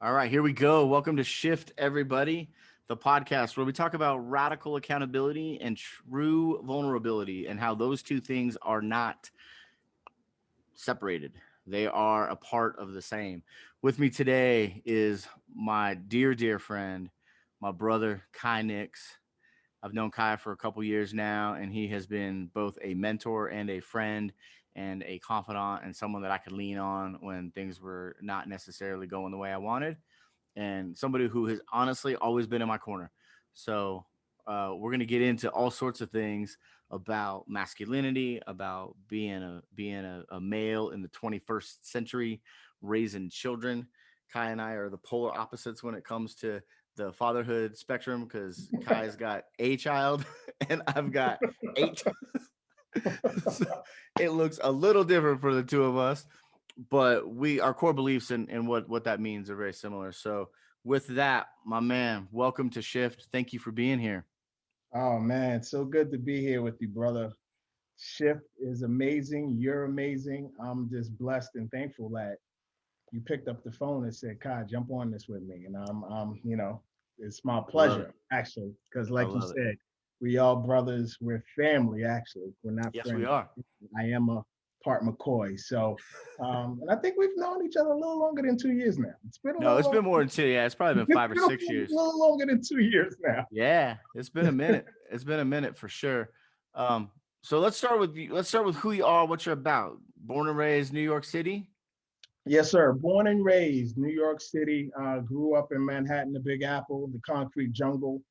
All right, here we go. Welcome to Shift, everybody, the podcast where we talk about radical accountability and true vulnerability and how those two things are not separated. They are a part of the same. With me today is my dear, dear friend, my brother, Ky Nix. I've known Ky for a couple years now, and he has been both a mentor and a friend and a confidant and someone that I could lean on when things were not necessarily going the way I wanted, and somebody who has honestly always been in my corner. So we're gonna get into all sorts of things about masculinity, about being a male in the 21st century, raising children. Ky and I are the polar opposites when it comes to the fatherhood spectrum because Ky's got a child and I've got eight. So it looks a little different for the two of us, but our core beliefs and what that means are very similar. So with that, my man, welcome to Shift. Thank you for being here. Oh man, so good to be here with you, brother. Shift is amazing. You're amazing. I'm just blessed and thankful that you picked up the phone and said, "Kai, jump on this with me." And it's my I love it. pleasure actually, because I like you love it. said, we all brothers. We're family. Actually, we're not Yes, we friends. are. I am a part McCoy, so and I think we've known each other a little longer than 2 years now. It's been a No, little it's long. been more than two. Yeah, it's probably been It's 5 or 6 years. been a little longer than 2 years now. Yeah, it's been a minute. It's been a minute for sure. Um, so let's start with you. Let's start with who you are, what you're about. Born and raised New York City. Yes, sir. Born and raised New York City. Grew up in Manhattan, the Big Apple, the concrete jungle.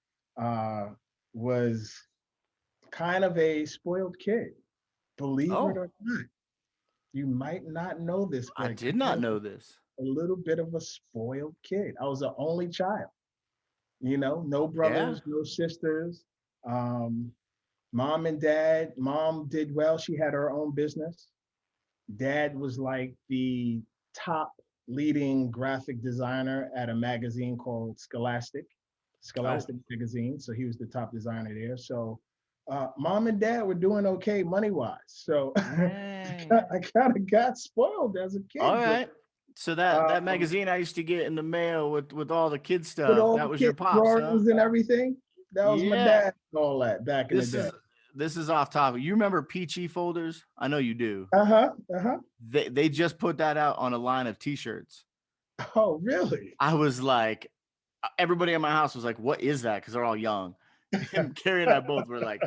Uh, was kind of a spoiled kid, believe it Oh, or not. You might not know this, I but did kind not of know this. a little bit of a spoiled kid. I was the only child. No Yeah. brothers, no sisters. Um, Mom and dad. Mom did well. She had her own business. Dad was like the top leading graphic designer at a magazine called Oh, Scholastic magazine. So he was the top designer there. So mom and dad were doing okay money wise. So dang. I kind of got spoiled as a All kid, bro. right. So that Um, magazine I used to get in the mail with all the kid with stuff, all that the was your kids' pops, huh? drawings and everything, that was my Yeah. dad and all that back in the This day. is this is off topic. You remember Peachy folders? I know you do. Uh huh. Uh huh. They just put that out on a line of t-shirts. Oh, really? I was like, everybody in my house was like, "What is that?" Because they're all young. And Carrie and I both were like,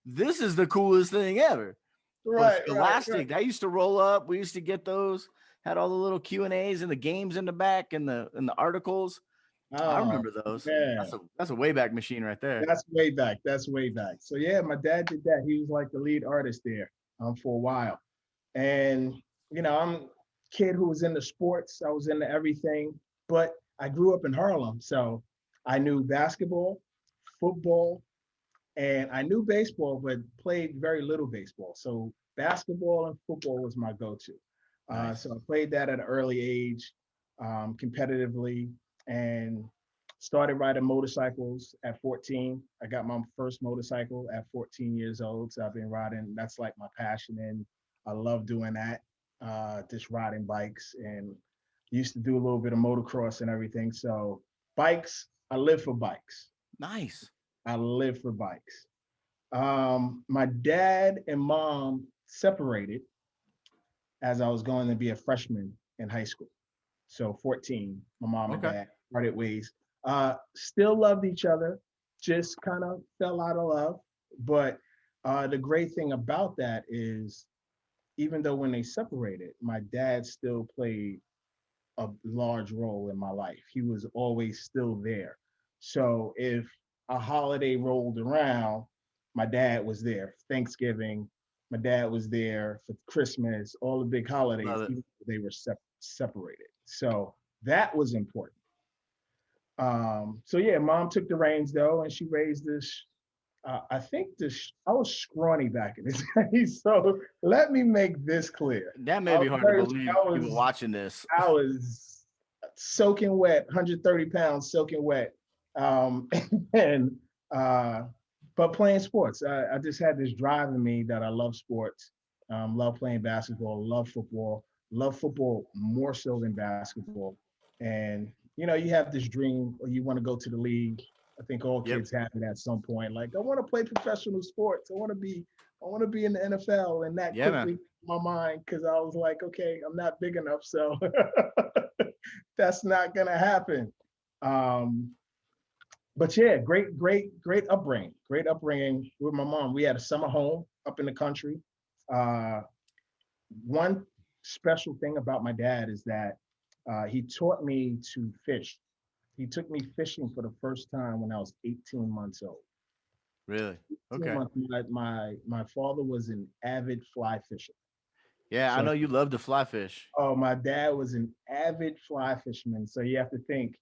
"This is the coolest thing ever." But Right, right, right. Scholastic, that used to roll up. We used to get those. Had all the little Q&As and the games in the back and the articles. I Oh remember those. man. That's a wayback machine right there. That's way back. That's way back. So yeah, my dad did that. He was like the lead artist there for a while. And I'm a kid who was into sports. I was into everything, but I grew up in Harlem, so I knew basketball, football, and I knew baseball, but played very little baseball. So basketball and football was my go-to. Nice. So I played that at an early age, competitively, and started riding motorcycles at 14. I got my first motorcycle at 14 years old. So I've been riding. That's like my passion, and I love doing that. Just riding bikes, and used to do a little bit of motocross and everything. So bikes, I live for bikes. Nice. I live for bikes. My dad and mom separated as I was going to be a freshman in high school. So 14, my mom and Okay. dad parted ways. Still loved each other, just kind of fell out of love. But the great thing about that is, even though when they separated, my dad still played a large role in my life. He was always still there. So if a holiday rolled around, my dad was there. Thanksgiving, my dad was there for Christmas, all the big holidays, Love it. even though they were separated. So that was important. So yeah, mom took the reins though, and she raised this. I think this. I was scrawny back in the day, so let me make this clear. That I may be was hard to very, believe I people was watching this. I was soaking wet, 130 pounds soaking wet. Um, and uh, but playing sports, I just had this drive in me that I love sports, love playing basketball, love football more so than basketball. And you have this dream or you want to go to the league. I think all Yep. kids have it at some point. Like, I want to play professional sports. I want to be in the NFL. And that Yeah, man. quickly my mind, because I was like, okay, I'm not big enough. So that's not gonna happen. Um, but yeah, great upbringing. Great upbringing with my mom. We had a summer home up in the country. Uh, one special thing about my dad is that he taught me to fish. He took me fishing for the first time when I was 18 months old. Really? 18 Okay. months, my father was an avid fly fisher. Yeah, I So, know you love to fly fish. oh, my dad was an avid fly fisherman. So you have to think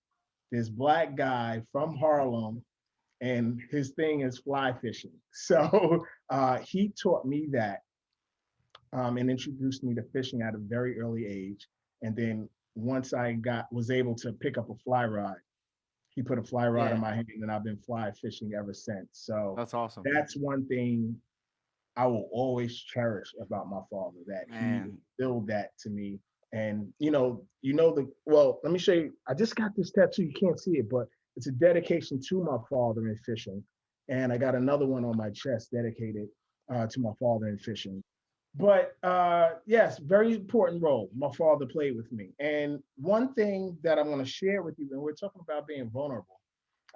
this black guy from Harlem, and his thing is fly fishing. So he taught me that, and introduced me to fishing at a very early age. And then once I was able to pick up a fly rod, he put a fly rod in Yeah, my hand, and I've been fly fishing ever since. So that's awesome, that's one thing I will always cherish about my father, that he man. instilled that to me. And well, let me show you. I just got this tattoo. You can't see it, but it's a dedication to my father in fishing. And I got another one on my chest dedicated to my father in fishing. But yes, very important role my father played with me. And one thing that I'm going to share with you, and we're talking about being vulnerable.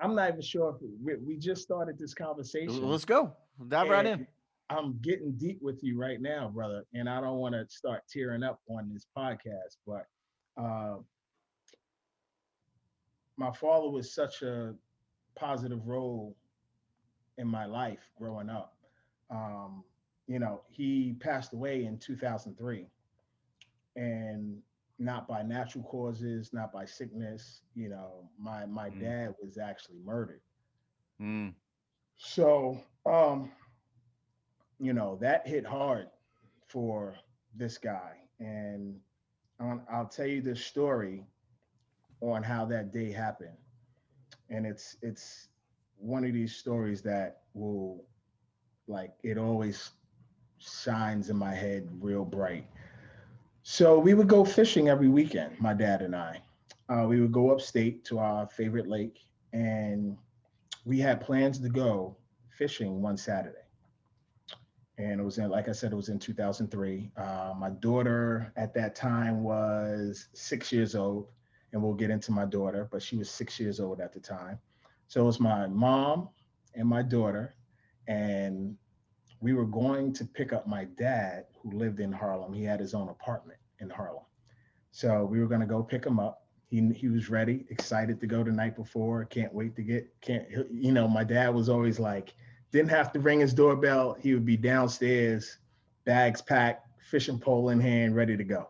I'm not even sure if we just started this conversation, Let's go. Dive right in. and I'm getting deep with you right now, brother. And I don't want to start tearing up on this podcast, but uh, my father was such a positive role in my life growing up. Um, he passed away in 2003, and not by natural causes, not by sickness. My Mm, dad was actually murdered. mm, So, that hit hard for this guy. And I'll tell you this story on how that day happened. And it's one of these stories that will, like, it always shines in my head real bright. So we would go fishing every weekend, my dad and I. We would go upstate to our favorite lake, and we had plans to go fishing one Saturday. And it was in, like I said, it was in 2003. My daughter at that time was 6 years old, and we'll get into my daughter, but she was 6 years old at the time. So it was my mom and my daughter, and we were going to pick up my dad, who lived in Harlem. He had his own apartment in Harlem. So we were going to go pick him up. He was ready, excited to go the night before. Can't wait to can't, my dad was always like, didn't have to ring his doorbell. He would be downstairs, bags packed, fishing pole in hand, ready to go.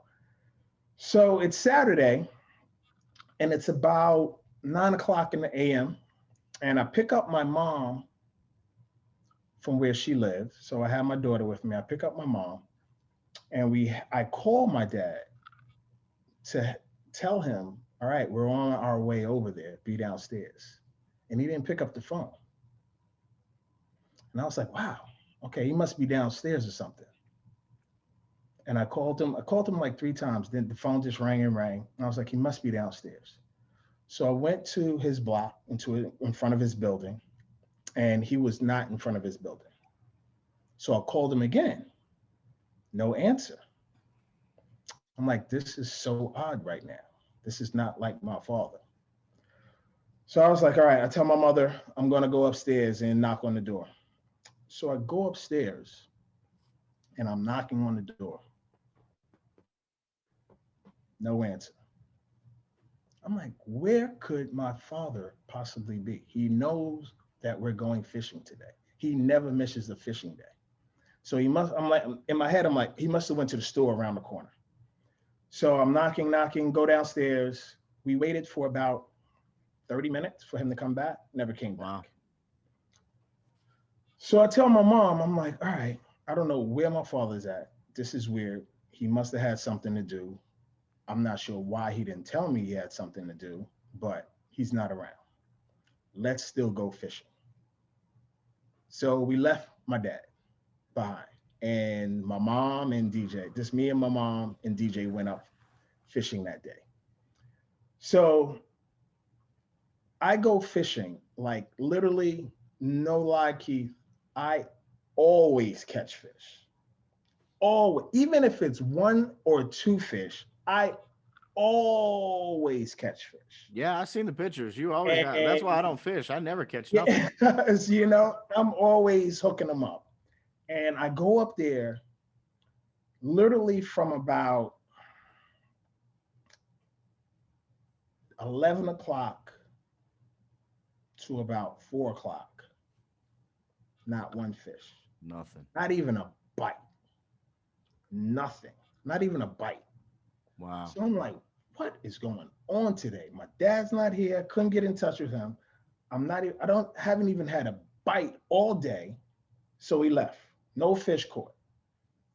So it's Saturday, and it's about 9 o'clock in the AM. And I pick up my mom from where she lived. So I have my daughter with me. I pick up my mom, and I call my dad to tell him, all right, we're on our way over there, be downstairs. And he didn't pick up the phone. And I was like, wow, okay, he must be downstairs or something. And I called him like 3 times. Then the phone just rang and rang. And I was like, he must be downstairs. So I went to his block, in front of his building, and he was not in front of his building. So I called him again. No answer. I'm like, this is so odd right now. This is not like my father. So I was like, all right, I tell my mother I'm going to go upstairs and knock on the door. So I go upstairs, and I'm knocking on the door. No answer. I'm like, where could my father possibly be? He knows that we're going fishing today. He never misses a fishing day. So I'm like, in my head, I'm like, he must have went to the store around the corner. So I'm knocking, go downstairs. We waited for about 30 minutes for him to come back. Never came wow. back. So I tell my mom, I'm like, all right, I don't know where my father's at. This is weird. He must have had something to do. I'm not sure why he didn't tell me he had something to do, but he's not around. Let's still go fishing. So we left my dad behind, and my mom and DJ, just me and my mom and DJ went up fishing that day. So I go fishing, like literally, no lie, Keith. I always catch fish. Always, even if it's one or two fish, I always catch fish. Yeah, I've seen the pictures. You always got. That's why I And don't fish. I never catch nothing. yeah, I'm always hooking them up. And I go up there literally from about 11 o'clock to about 4 o'clock. Not one fish, Nothing. not even a bite, nothing, not even a bite. Wow. So I'm like, what is going on today? My dad's not here. Couldn't get in touch with him. I'm not even, I don't haven't even had a bite all day. So we left. No fish caught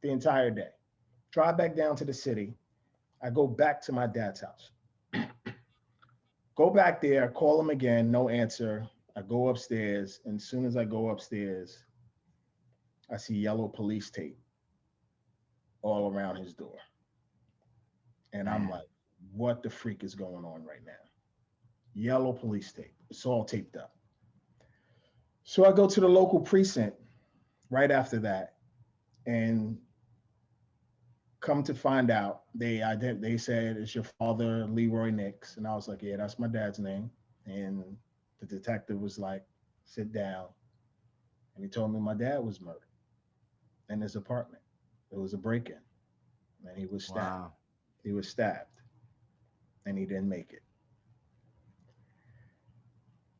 the entire day. Drive back down to the city. I go back to my dad's house. Go back there, call him again, no answer. I go upstairs, and as soon as I go upstairs, I see yellow police tape all around his door. And I'm Man. like, what the freak is going on right now? Yellow police tape. It's all taped up. So I go to the local precinct right after that, and come to find out, they said it's your father, Leroy Nix, and I was like, yeah, that's my dad's name. And the detective was like, sit down, and he told me my dad was murdered in his apartment. It was a break-in, and he was stabbed. Wow. He was stabbed, and he didn't make it.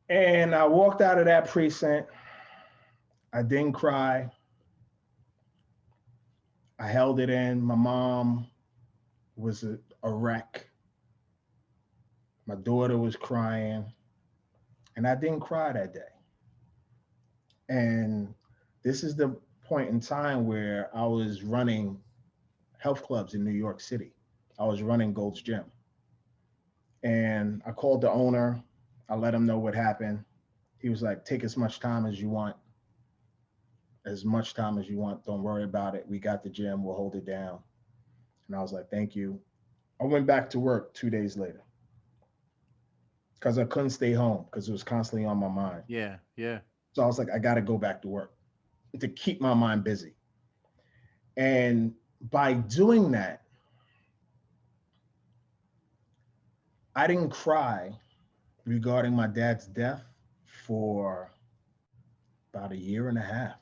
And I walked out of that precinct. I didn't cry. I held it in. My mom was a wreck. My daughter was crying, and I didn't cry that day. And this is the point in time where I was running health clubs in New York City. I was running Gold's Gym. And I called the owner. I let him know what happened. He was like, take as much time as you want, as much time as you want. Don't worry about it. We got the gym. We'll hold it down. And I was like, thank you. I went back to work 2 days later because I couldn't stay home because it was constantly on my mind. Yeah. Yeah. So I was like, I got to go back to work to keep my mind busy. And by doing that, I didn't cry regarding my dad's death for about a year and a half.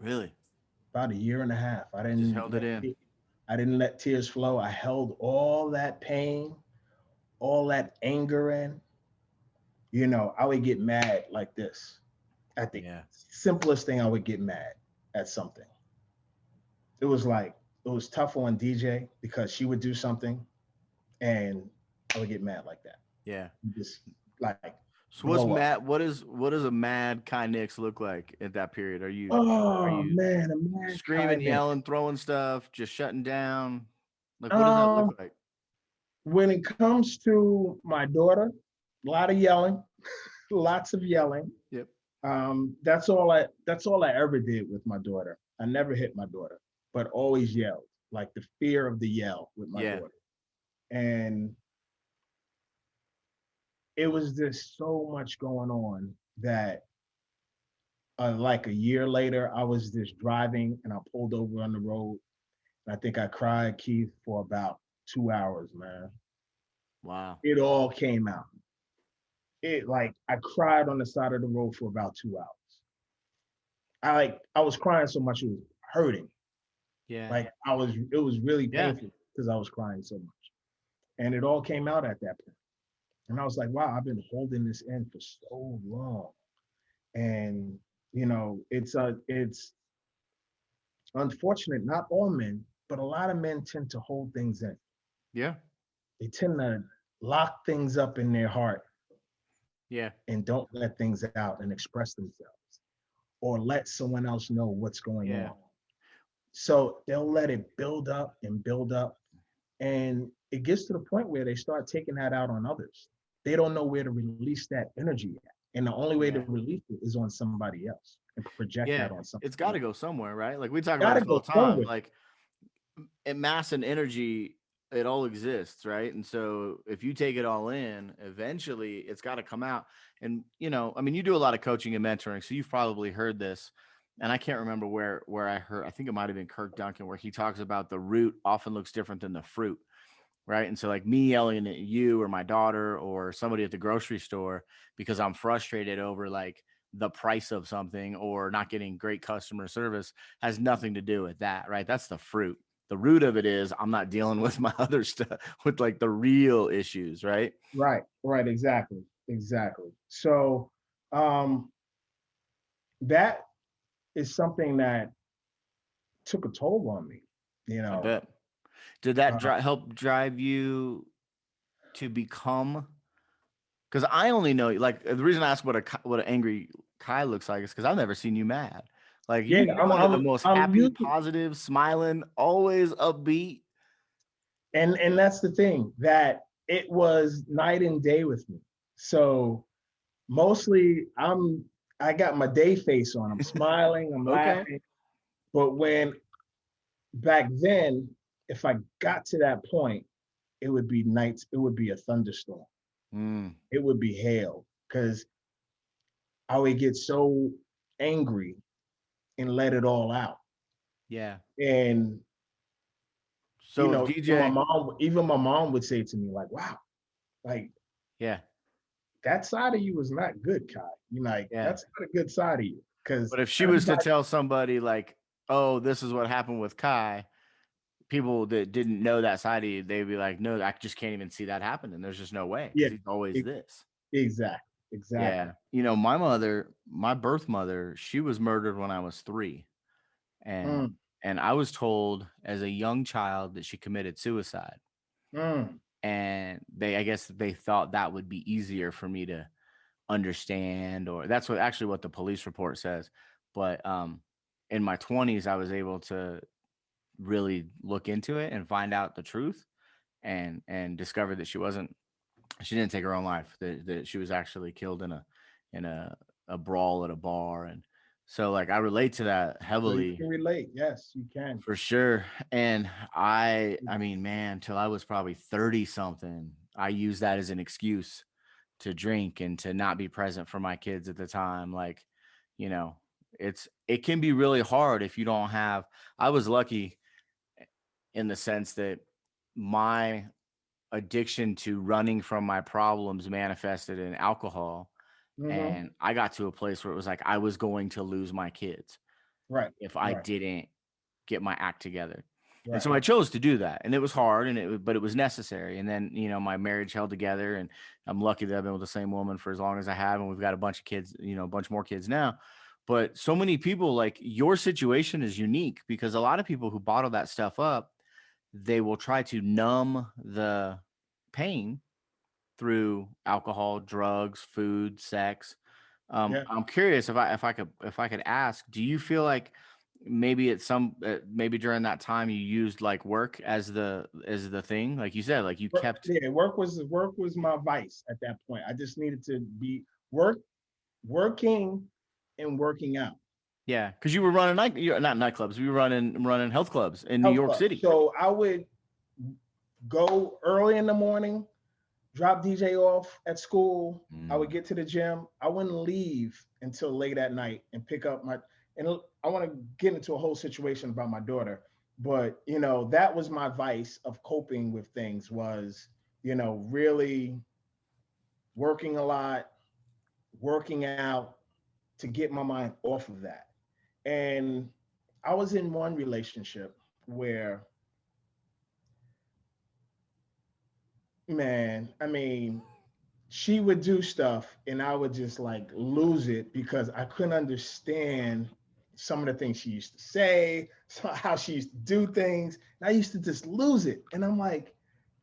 Really. About a year and a half. You just held it in. I didn't let tears flow. I held all that pain, all that anger in. I would get mad like this. At the Yeah. simplest thing, I would get mad at something. It was like, it was tough on DJ because she would do something and I would get mad like that. Yeah. Just like So what's blow up. mad? What does a mad Ky Nix look like at that period? Are Oh you man, a man screaming, kind of. yelling, throwing stuff, just shutting down? Like, what does that look Um, like? when it comes to my daughter, a lot of yelling, lots of yelling. Yep. That's all I ever did with my daughter. I never hit my daughter, but always yelled, like the fear of the yell with my Yeah. daughter. And it was just so much going on that like a year later, I was just driving and I pulled over on the road. And I think I cried, Keith, for about 2 hours, man. Wow. It all came out. It like I cried on the side of the road for about 2 hours. I was crying so much it was hurting. Yeah. Like it was really Yeah. painful because I was crying so much. And it all came out at that point. And I was like, wow, I've been holding this in for so long. And it's unfortunate, not all men, but a lot of men tend to hold things in. Yeah. They tend to lock things up in their heart Yeah. and don't let things out and express themselves or let someone else know what's going Yeah. on. So they'll let it build up and build up. And it gets to the point where they start taking that out on others. They don't know where to release that energy at. And the only way to Yeah. release it is on somebody else and project Yeah. that on somebody It's got to else. go somewhere, right? Like we talk about Gotta this all go the time. somewhere. Like, mass and energy it all exists, right? And so if you take it all in, eventually it's got to come out. And I mean, you do a lot of coaching and mentoring, so you've probably heard this. And I can't remember where I heard. I think it might have been Kirk Duncan, where he talks about the root often looks different than the fruit, right? And so like me yelling at you or my daughter or somebody at the grocery store because I'm frustrated over like the price of something or not getting great customer service has nothing to do with that, right? That's the fruit. The root of it is I'm not dealing with my other stuff, with like the real issues, right? Right, right, exactly, exactly. So um, that is something that took a toll on me. You I know, bet. Did that uh, help drive you to become? Because I only know, like, the reason I ask what an angry Kai looks like is because I've never seen you mad. Like yeah, you're one of the most I'm happy, used, positive, smiling, always upbeat. and that's the thing that it was night and day with me. So mostly I got my day face on. I'm smiling, I'm Okay. laughing. But when back then, if I got to that point, it would be nights, it would be a thunderstorm. Mm, It would be hail because I would get so angry and let it all out. yeah. And So if DJ, even my mom would say to me, like, wow, like yeah, that side of you is not good, Kai. You like yeah. that's not a good side of you. Cause But if she was to everybody, tell somebody like, "Oh, this is what happened with Kai," people that didn't know that side of you, they'd be like, "No, I just can't even see that happening. There's just no way yeah, because he's always e- this." exactly, exactly. Yeah. My mother, my birth mother, she was murdered when I was 3. And Mm, and I was told as a young child that she committed suicide. mm, And I guess they thought that would be easier for me to understand, or that's what the police report says. But in my 20s, I was able to really look into it and find out the truth and discover that she didn't take her own life, that she was actually killed in a brawl at a bar. And so like I relate to that so you heavily can relate. Yes, you can. for sure. And I mean, man, till I was probably 30 something, I used that as an excuse to drink and to not be present for my kids at the time. Like, you know, it can be really hard if you don't have. I was lucky in the sense that my addiction to running from my problems manifested in alcohol. Hmm. And I got to a place where it was like I was going to lose my kids Right, if I right, didn't get my act together. And right. so I chose to do that. And it was hard but it was necessary. And then, my marriage held together, and I'm lucky that I've been with the same woman for as long as I have. And we've got a bunch of kids, a bunch more kids now. But so many people, like, your situation is unique because a lot of people who bottle that stuff up, they will try to numb the pain through alcohol, drugs, food, sex. Yeah. I'm curious if I could ask, do you feel like maybe maybe during that time you used like work as the thing, like you said, like you kept. Yeah, work was my vice at that point. I just needed to be working and working out. Yeah, because you were running not nightclubs, we were running health clubs in New Health York club. City. So I would go early in the morning, drop DJ off at school. I would Mm, get to the gym. I wouldn't leave until late at night and pick up my. And I want to get into a whole situation about my daughter, but that was my vice of coping with things was really working a lot, working out to get my mind off of that. And I was in one relationship where, man, I mean, she would do stuff and I would just like lose it because I couldn't understand some of the things she used to say, how she used to do things. And I used to just lose it. And I'm like,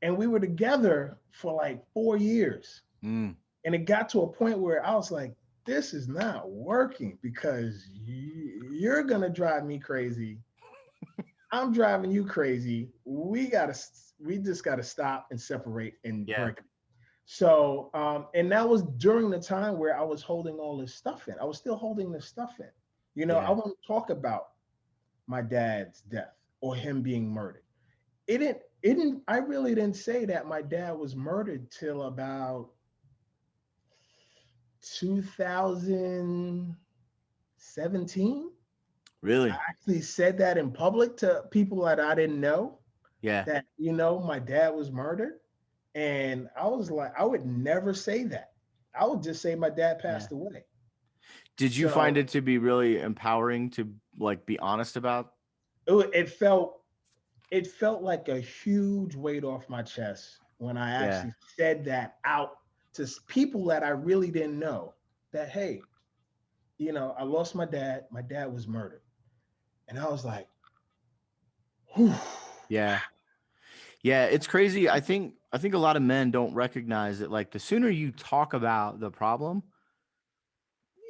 and we were together for like 4 years. mm, And it got to a point where I was like, this is not working because you're going to drive me crazy. I'm driving you crazy. We just got to stop and separate and yeah, break. So, and that was during the time where I was holding all this stuff in. I was still holding this stuff in. I yeah, won't talk about my dad's death or him being murdered. It didn't. I really didn't say that my dad was murdered till about 2017. I Really? actually said that in public to people that I didn't know, Yeah. that, my dad was murdered. And I was like, I would never say that. I would just say my dad Yeah. passed away. Did you find So it to be really empowering to like be honest about? it felt like a huge weight off my chest when I Yeah. actually said that out to people that I really didn't know, that, hey, I lost my dad. My dad was murdered. And I was like, whew. Yeah. Yeah, it's crazy. I think a lot of men don't recognize that like the sooner you talk about the problem,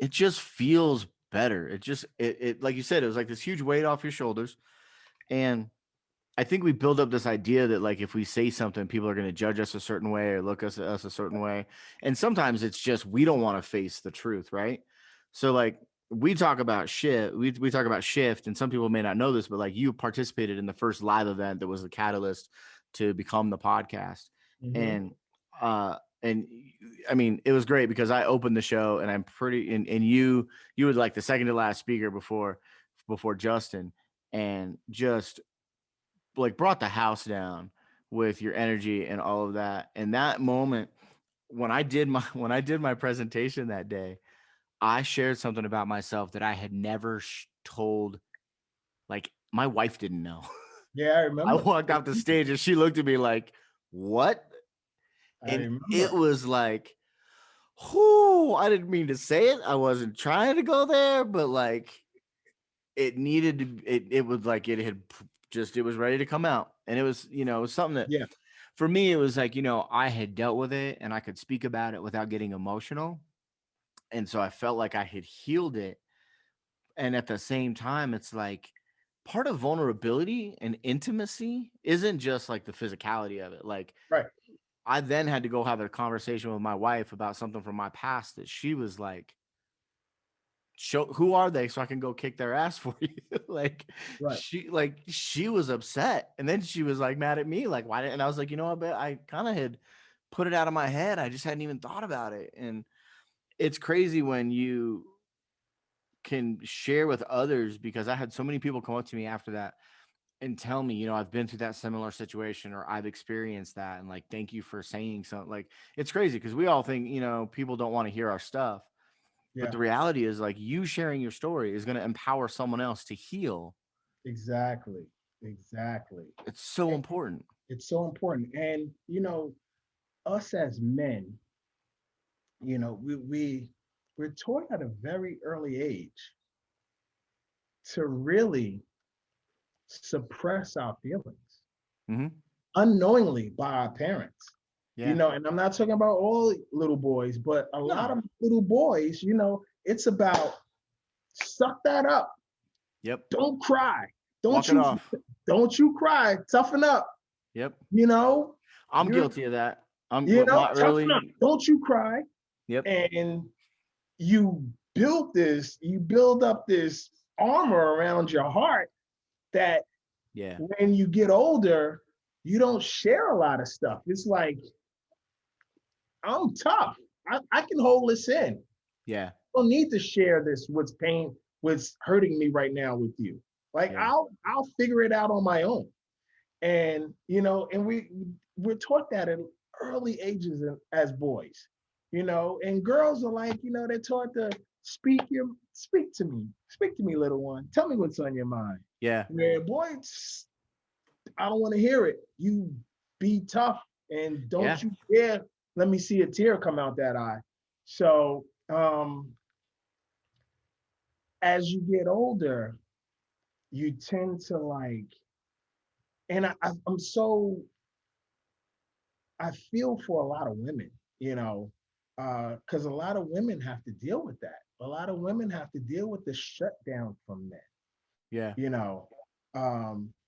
it just feels better. It like you said, it was like this huge weight off your shoulders. And I think we build up this idea that like if we say something, people are going to judge us a certain way or look us at us a certain way. And sometimes it's just we don't want to face the truth, right? So like we talk about shit, we talk about shift, and some people may not know this, but like you participated in the first live event that was the catalyst to become the podcast. Mhm. And and I mean it was great because I opened the show and I'm pretty and you were like the second to last speaker before Justin, and just like brought the house down with your energy and all of that. And that moment when I did my presentation that day, I shared something about myself that I had never told. Like my wife didn't know. Yeah, I I remember. walked off the stage and she looked at me like, "What?" I And it remember. was like, "Whoo!" I didn't mean to say it. I wasn't trying to go there, but like it needed to. It was like it had just it was ready to come out, and it was it was something that Yeah, for me, it was like, I had dealt with it and I could speak about it without getting emotional. And so I felt like I had healed it. And at the same time, it's like part of vulnerability and intimacy isn't just like the physicality of it. Like right. I then had to go have a conversation with my wife about something from my past that she was like, show who are they so I can go kick their ass for you. Right. She was upset. And then she was like mad at me, like, why didn't and I was like, you know what, but I kind of had put it out of my head. I just hadn't even thought about it. And it's crazy when you can share with others because I had so many people come up to me after that and tell me, I've been through that similar situation or I've experienced that. And like, thank you for saying something. Like, it's crazy because we all think, people don't want to hear our stuff. But Yeah, the reality is, like, you sharing your story is going to empower someone else to heal. exactly. Exactly. It's so And important. it's so important. And, us as men, we're taught at a very early age to really suppress our feelings Hmm. unknowingly by our parents. Yeah. And I'm not talking about all little boys, but a lot No. of little boys, it's about suck that up. Yep. Don't cry. Don't Walk it you off. don't you cry. Toughen up. Yep. You know, I'm you're guilty of that. I'm not toughen up. really. Don't you cry. Yep. And you build up this armor around your heart that Yeah. when you get older, you don't share a lot of stuff. It's like, I'm tough. I can hold this in. Yeah. I don't need to share this, what's hurting me right now with you. Like, Yeah. I'll figure it out on my own. And and we're taught that at early ages as boys. And girls are like, they're taught to speak to me, little one. Tell me what's on your mind. Yeah. Where boys, I don't want to hear it. You be tough and don't Yeah. you dare let me see a tear come out that eye. So as you get older, you tend to like, and I'm so, I feel for a lot of women, because a lot of women have to deal with that. A lot of women have to deal with the shutdown from men, Yeah.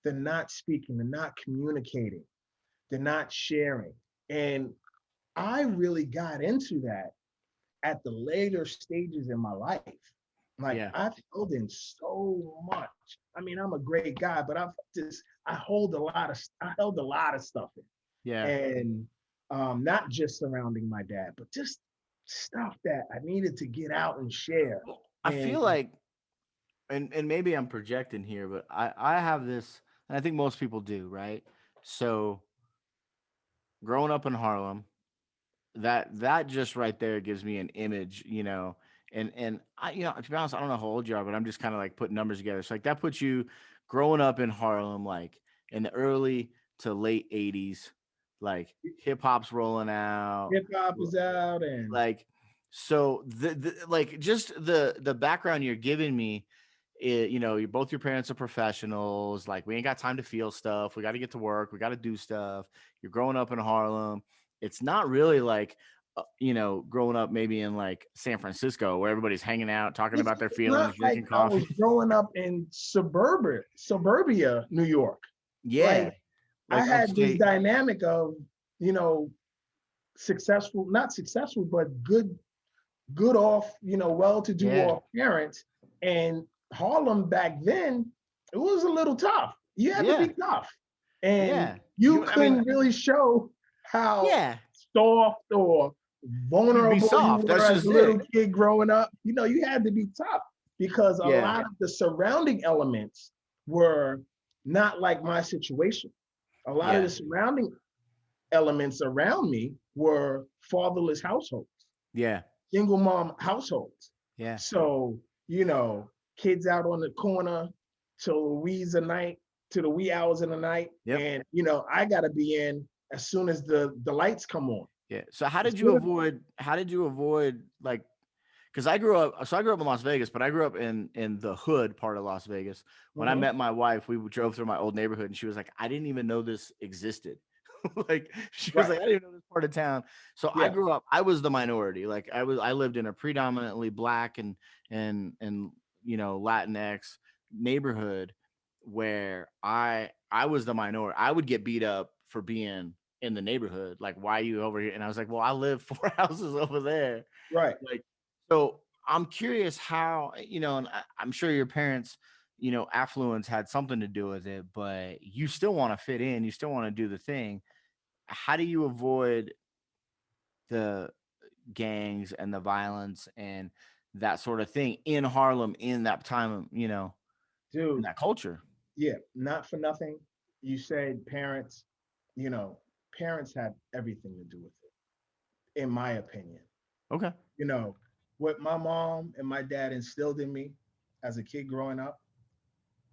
the not speaking, the not communicating, the not sharing. And I really got into that at the later stages in my life. Like Yeah. I've held in so much. I mean, I'm a great guy, but I held a lot of stuff in. Yeah. And not just surrounding my dad, but just stuff that I needed to get out and share. I feel And like, and maybe I'm projecting here, but I have this, and I think most people do, right? So growing up in Harlem, that just right there gives me an image, and I, to be honest, I don't know how old you are, but I'm just kind of like putting numbers together. So like that puts you growing up in Harlem, like in the early to late '80s, like hip hop's rolling out, hip hop is out and like so the like just the background you're giving me, both your parents are professionals. Like we ain't got time to feel stuff. We got to get to work. We got to do stuff. You're growing up in Harlem. It's not really like growing up maybe in like San Francisco where everybody's hanging out, talking it's about their not feelings, like drinking I was coffee. growing up in suburbia, New York. Yeah, Like I like had this upstate. dynamic of, you know, successful, not successful, but good off, well-to-do Yeah, off parents. And Harlem back then, it was a little tough. You had to yeah, be tough. And yeah. you couldn't really show how Yeah, soft or you'd be vulnerable you soft. were That's as a just little it. kid growing up. You had to be tough because a Yeah, lot of the surrounding elements were not like my situation. A lot of the yeah, surrounding elements around me were fatherless households, yeah, single mom households. yeah. So, kids out on the corner till to the wee hours of the night. Yep. And, I got to be in as soon as the lights come on. Yeah. So how As did you soon as, avoid? How did you avoid like? Because I grew up. So I grew up in Las Vegas, but I grew up in the hood part of Las Vegas. When I Mhm. met my wife, we drove through my old neighborhood, and she was like, "I didn't even know this existed." Like she was Right. like, "I didn't know this part of town." So I Yeah. grew up. I was the minority. Like I lived in a predominantly black and Latinx neighborhood where I was the minority. I would get beat up for being in the neighborhood. Like, why are you over here? And I was like, well, I live 4 houses over there. Right. Like, so I'm curious how, and I'm sure your parents, affluence had something to do with it, but you still want to fit in. You still want to do the thing. How do you avoid the gangs and the violence and that sort of thing in Harlem in that time, in Dude, that culture? yeah, not for nothing. You said parents, you know, parents had everything to do with it, in my opinion. Okay. You know, what my mom and my dad instilled in me as a kid growing up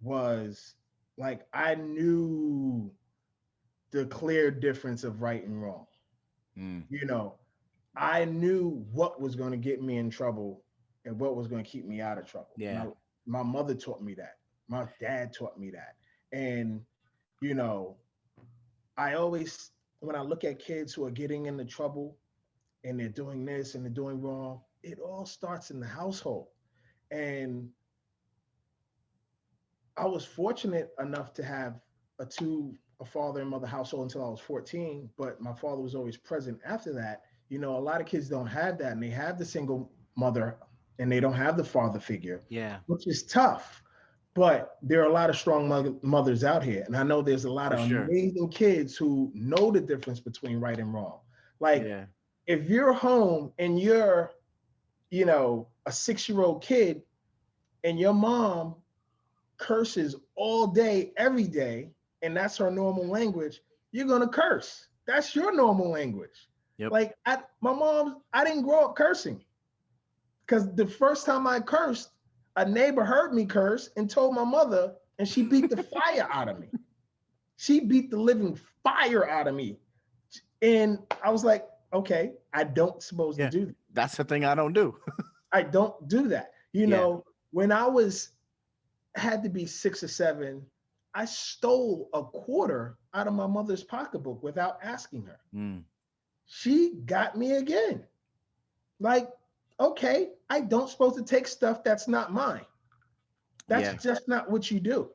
was like I knew the clear difference of right and wrong. Mm, You know, I knew what was going to get me in trouble and what was going to keep me out of trouble. yeah. My mother taught me that. My dad taught me that. And, you know, I always, when I look at kids who are getting into trouble and they're doing this and they're doing wrong, it all starts in the household. And I was fortunate enough to have a father and mother household until I was 14, but my father was always present after that. A lot of kids don't have that and they have the single mother and they don't have the father figure, Yeah. which is tough. But there are a lot of strong mothers out here. And I know there's a lot For of sure. amazing kids who know the difference between right and wrong. Like Yeah. if you're home and you're, a 6-year-old kid and your mom curses all day, every day, and that's her normal language, you're gonna curse. That's your normal language. Yep. Like I didn't grow up cursing because the first time I cursed, a neighbor heard me curse and told my mother, and she beat the fire out of me. She beat the living fire out of me, and I was like, okay, I don't supposed to Yeah. do that. That's the thing I don't do. I don't do that. Yeah. When I had to be 6 or 7, I stole a quarter out of my mother's pocketbook without asking her. Mm, She got me again. Like, okay, I don't supposed to take stuff that's not mine. That's yeah. just not what you do.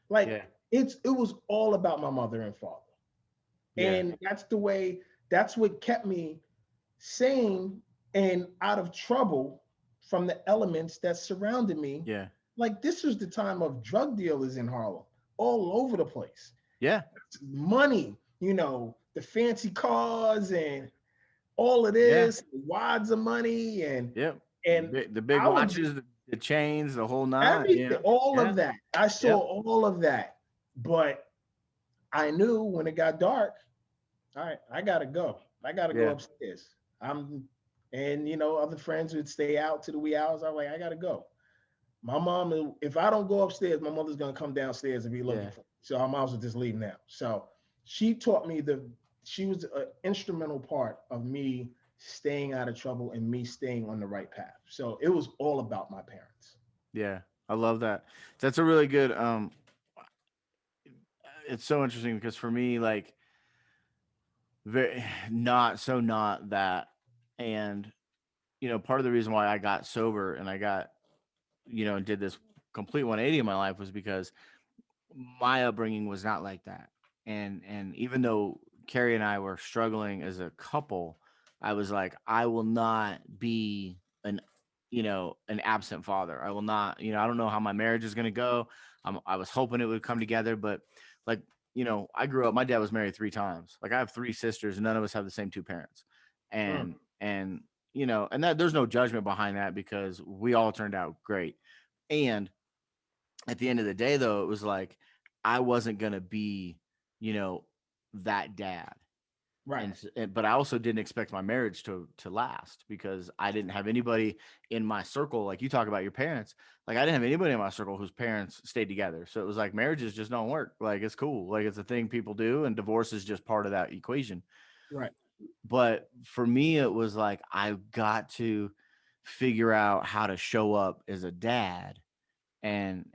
Like, Yeah. it was all about my mother and father. Yeah. And that's what kept me sane and out of trouble from the elements that surrounded me. Yeah. Like this was the time of drug dealers in Harlem, all over the place. Yeah. Money, the fancy cars and all of Yeah. this, wads of money, and Yep. and The big I would watches, the chains, the whole nine. everything, Yeah. all Yeah. of that. I saw Yep. all of that, but I knew when it got dark, all right, I gotta go. I gotta go Yeah. upstairs. And other friends would stay out to the wee hours. I'm like, I gotta go. My mom, if I don't go upstairs, my mother's gonna come downstairs and be looking Yeah. for me. So I might as well just leave now. So she taught me she was an instrumental part of me staying out of trouble and me staying on the right path. So it was all about my parents. Yeah. I love that. That's a really good it's so interesting because for me, like, very not that. And part of the reason why I got sober and I got, and did this complete 180 in my life was because my upbringing was not like that. And even though Carrie and I were struggling as a couple, I was like, I will not be an an absent father. I will not, I don't know how my marriage is going to go. I was hoping it would come together, but like, I grew up, my dad was married 3 times. Like I have 3 sisters and none of us have the same 2 parents. Mm, And and that there's no judgment behind that because we all turned out great. And at the end of the day, though, it was like I wasn't gonna be, you know, that dad. right, But I also didn't expect my marriage to last because I didn't have anybody in my circle. Like you talk about your parents, like I didn't have anybody in my circle whose parents stayed together. So it was like marriages just don't work. Like it's cool, like it's a thing people do, and divorce is just part of that equation. right. But for me, it was like I've got to figure out how to show up as a dad and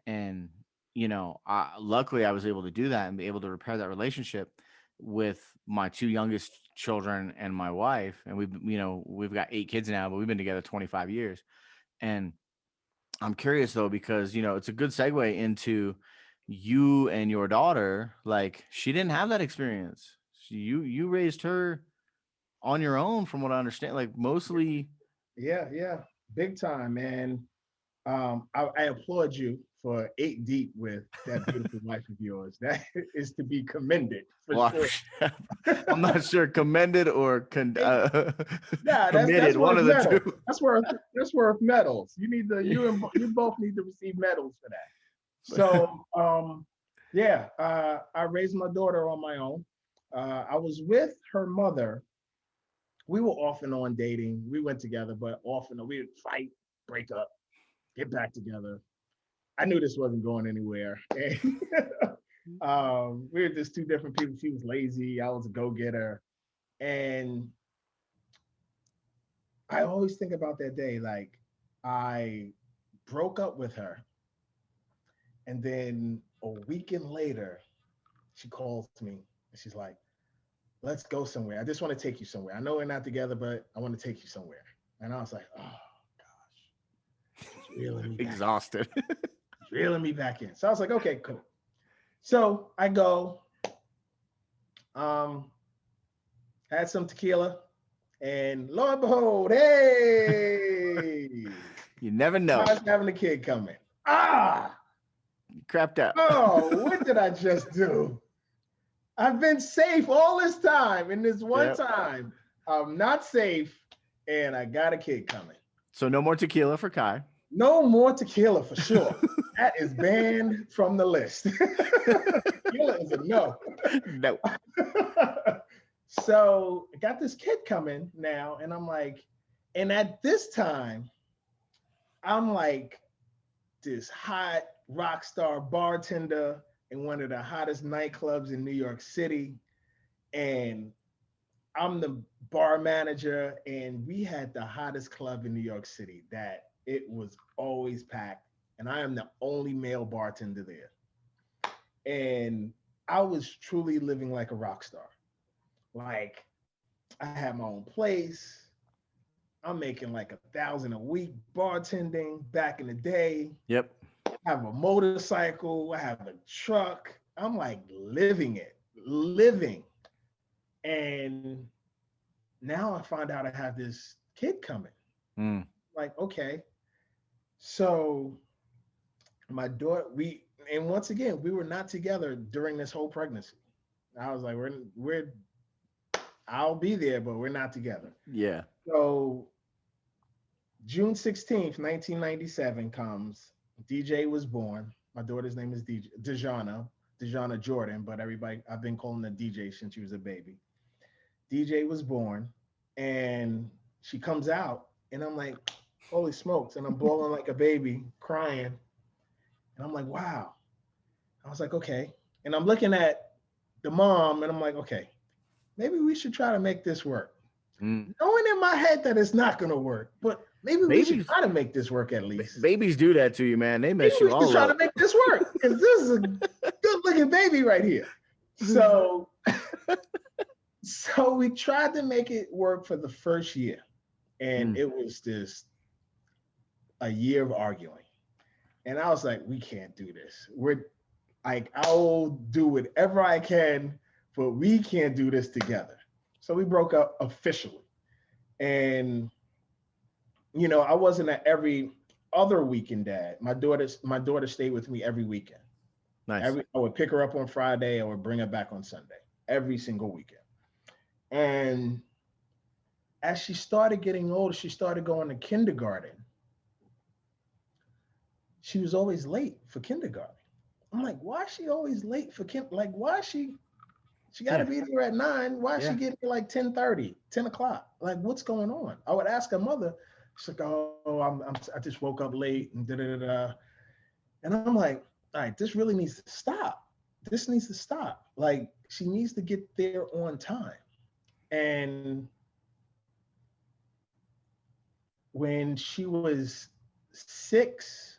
luckily I was able to do that and be able to repair that relationship with my 2 youngest children and my wife. And we've got 8 kids now, but we've been together 25 years. And I'm curious though, because it's a good segue into you and your daughter. Like she didn't have that experience. You raised her on your own, from what I understand, like mostly. Yeah, yeah, big time, man. I applaud you for 8 deep with that beautiful wife of yours. That is to be commended for Well, sure. I'm not sure commended or Yeah, that's committed. One worth of the medals. two. That's worth medals. You both need to receive medals for that. So yeah, I raised my daughter on my own. I was with her mother. We were off and on dating. We went together, but off and on. We would fight, break up, get back together. I knew this wasn't going anywhere. And we were just two different people. She was lazy. I was a go-getter. And I always think about that day. Like I broke up with her. And then a weekend later, she calls me and she's like, let's go somewhere. I just want to take you somewhere. I know we're not together, but I want to take you somewhere. And I was like, oh gosh, she's reeling me back. Exhausted. She's reeling me back in. So I was like, okay, cool. So I go, um, had some tequila, and lo and behold, hey, You never know. I was having a kid coming. Ah, You crapped out. oh, what did I just do? I've been safe all this time, and this one Yep. time I'm not safe, and I got a kid coming. So no more tequila for Kai. No more tequila for sure. That is banned from the list. Tequila is a no. No. So I got this kid coming now, and I'm like, and at this time, I'm like this hot rock star bartender in one of the hottest nightclubs in New York City. And I'm the bar manager, and we had the hottest club in New York City that it was always packed. And I am the only male bartender there. And I was truly living like a rock star. Like I had my own place. I'm making like 1,000 a week bartending back in the day. Yep. I have a motorcycle. I have a truck. I'm like living it, living. And now I find out I have this kid coming. Mm. Like, okay. So my daughter, and once again, we were not together during this whole pregnancy. I was like, I'll be there, but we're not together. Yeah. So June 16th, 1997 comes. DJ was born. My daughter's name is DJ Dejana Jordan, but everybody, I've been calling her DJ since she was a baby. DJ was born, and she comes out, and I'm like, holy smokes, and I'm bawling like a baby, crying, and I'm like, wow. I was like, okay, and I'm looking at the mom, and I'm like, okay, maybe we should try to make this work. Mm. Knowing in my head that it's not going to work, but maybe we should Babies, try to make this work at least. babies do that to you, man. They Maybe mess we you should all try to up. make this work because this is a good looking baby right here. So, so we tried to make it work for the first year, and Mm. it was just a year of arguing. And I was like, we can't do this. We're like, I'll do whatever I can, but we can't do this together. So we broke up officially. And I wasn't at every other weekend dad. My daughter stayed with me every weekend. Nice. I would pick her up on Friday, I would bring her back on Sunday, every single weekend. And as she started getting older, she started going to kindergarten. She was always late for kindergarten. I'm like, why is she always late for Like, why is she got to Yeah. be there at 9? Why is she Yeah. getting here like 10:30, 10 o'clock? Like, what's going on? I would ask her mother. She's like, oh, I just woke up late and da da da da. And I'm like, all right, this really needs to stop. This needs to stop. Like, she needs to get there on time. And when she was 6,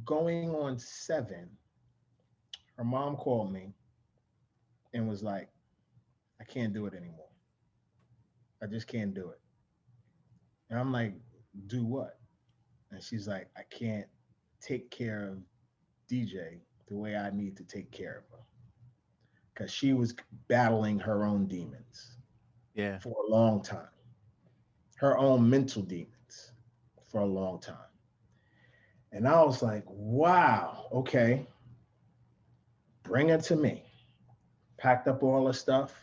going on 7, her mom called me and was like, I can't do it anymore. I just can't do it. And I'm like, do what? And she's like, I can't take care of DJ the way I need to take care of her. Because she was battling her own demons Yeah. for a long time, her own mental demons for a long time. And I was like, wow, okay, bring her to me. Packed up all the stuff.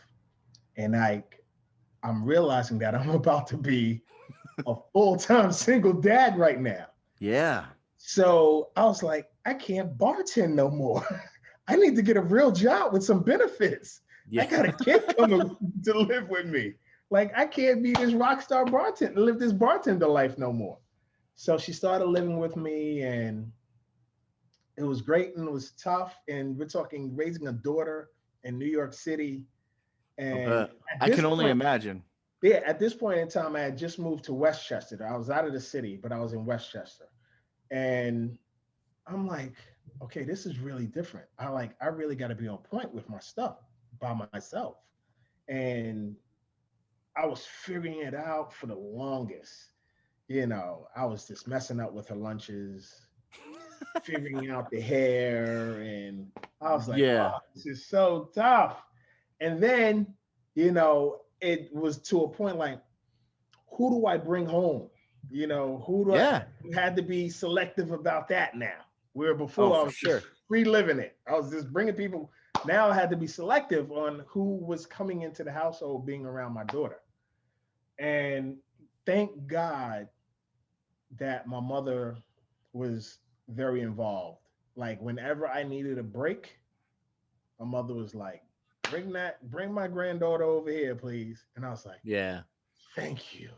And I'm realizing that I'm about to be a full-time single dad right now. Yeah. So I was like, I can't bartend no more. I need to get a real job with some benefits. I Yeah. got a kid coming to live with me. Like, I can't be this rock star bartender, live this bartender life no more. So she started living with me, and it was great and it was tough. And we're talking raising a daughter in New York City. And at I this can only point, imagine. yeah, at this point in time, I had just moved to Westchester. I was out of the city, but I was in Westchester. And I'm like, okay, this is really different. I really got to be on point with my stuff by myself. And I was figuring it out for the longest. I was just messing up with her lunches, figuring out the hair, and I was like, Yeah. oh, this is so tough. And then, it was to a point like, who do I bring home? Who do Yeah. I had to be selective about that now? Where Oh, before I for was sure. just free living it. I was just bringing people. Now I had to be selective on who was coming into the household being around my daughter. And thank God that my mother was very involved. Like, whenever I needed a break, my mother was like, bring my granddaughter over here, please. And I was like, Yeah. thank you.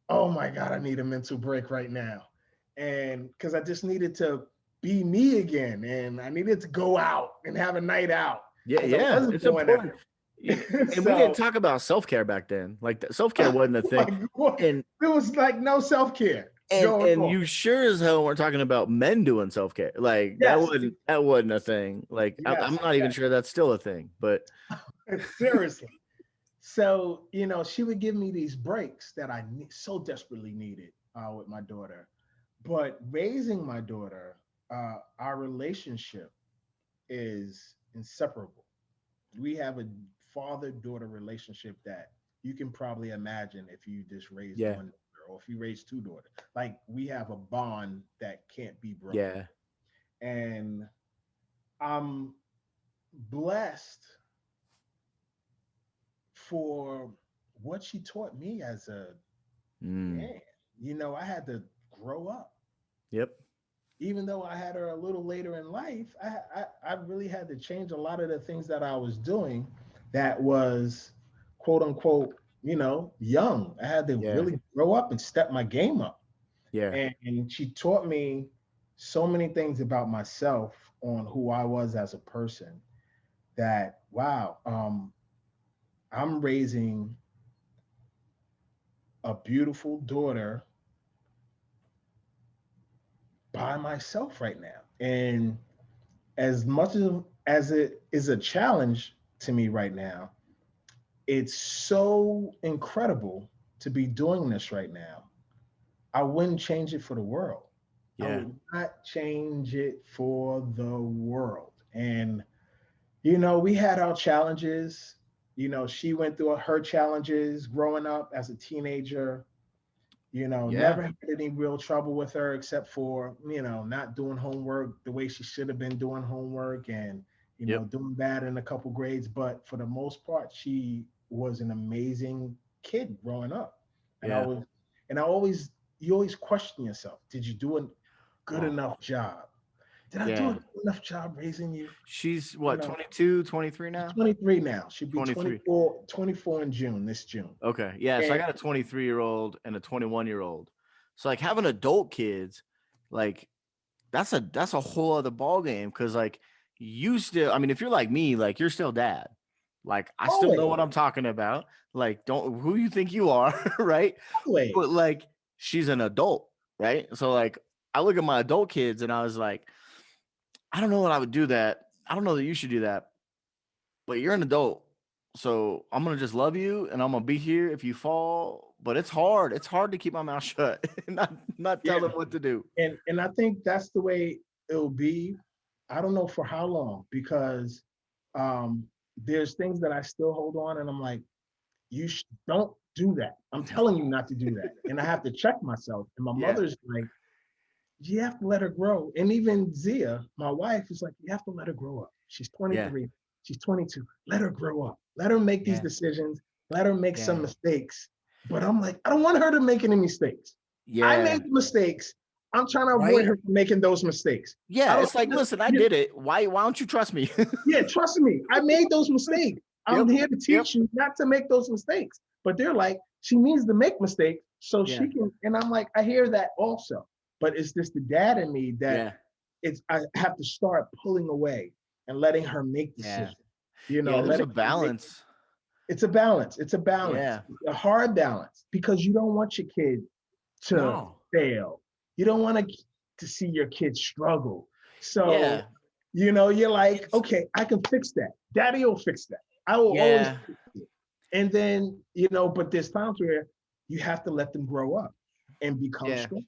Oh my God, I need a mental break right now. And because I just needed to be me again, and I needed to go out and have a night out Yeah. because I Yeah. wasn't It's going important. out. And we didn't So, talk about self-care back then. Like self-care wasn't a oh thing. my God, And there was like no self care and going and on. you sure as hell weren't talking about men doing self-care. Like Yes, that wasn't a thing. Like I'm yes, not even sure that's still a thing. But seriously. So, she would give me these breaks that I so desperately needed with my daughter. But raising my daughter, our relationship is inseparable. We have a father daughter relationship that you can probably imagine if you just raised yeah. one daughter or if he raised two daughters. Like we have a bond that can't be broken. Yeah. And I'm blessed for what she taught me as a Mm. man. I had to grow up. Yep. Even though I had her a little later in life, I really had to change a lot of the things that I was doing that was quote unquote, young. I had to Yeah. really grow up and step my game up. Yeah. And she taught me so many things about myself on who I was as a person that, wow, I'm raising a beautiful daughter by myself right now. And as much as it is a challenge to me right now, it's so incredible to be doing this right now. I wouldn't change it for the world. I Yeah. would not change it for the world. And, we had our challenges. She went through her challenges growing up as a teenager. Yeah. Never had any real trouble with her except for, not doing homework the way she should have been doing homework and, Yep. doing bad in a couple grades. But for the most part, she was an amazing kid growing up. And I Yeah. was, and I always, you always question yourself. Did you do a good Oh, enough job? Did I do a yeah. good enough job raising you? She's You what, know, 22, 23 she's now? 23 now. She'd be 23. 24 in June, this June. Okay. Yeah. So I And got a 23-year-old and a 21-year-old. So like having adult kids, like that's a whole other ball game. Cause like you still, I mean, if you're like me, like you're still dad. Like I still know always, what I'm talking about. Like, don't who you think you are, right? But always. like she's an adult, right? So like I look at my adult kids and I was like, I don't know what I would do that. I don't know that you should do that, but you're an adult. So I'm gonna just love you and I'm gonna be here if you fall. But it's hard. It's hard to keep my mouth shut and not tell Yeah. them what to do. And I think that's the way it'll be. I don't know for how long because um, there's things that I still hold on, and I'm like, don't do that. I'm telling you not to do that, and I have to check myself. And my Yeah. mother's like, you have to let her grow. And even Zia, my wife, is like, you have to let her grow up. She's Yeah. 23, she's 22. Let her grow up. Let her make these Yeah. decisions. Let her make some Yeah. mistakes. But I'm like, I don't want her to make any mistakes. I Yeah. made mistakes. I'm trying to avoid Right. her from making those mistakes. I Yeah. don't, It's like, listen, I you, did it. Why don't you trust me? yeah, trust me. I made those mistakes. I'm Yep. here to Yep. teach you not to make those mistakes. But they're like, she needs to make mistakes so Yeah. she can. And I'm like, I hear that also. But it's just the dad in me that Yeah. I have to start pulling away and letting her make Yeah. decisions. Yeah. There's Letting a her make. balance. It's a balance. It's a balance. Yeah. It's a hard balance because you don't want your kid to No. fail. You don't want to see your kid struggle. So, Yeah. you're like, It's okay, I can fix that. Daddy will fix that. I will always yeah. fix it. And then, but there's times where you have to let them grow up and become Yeah. strong.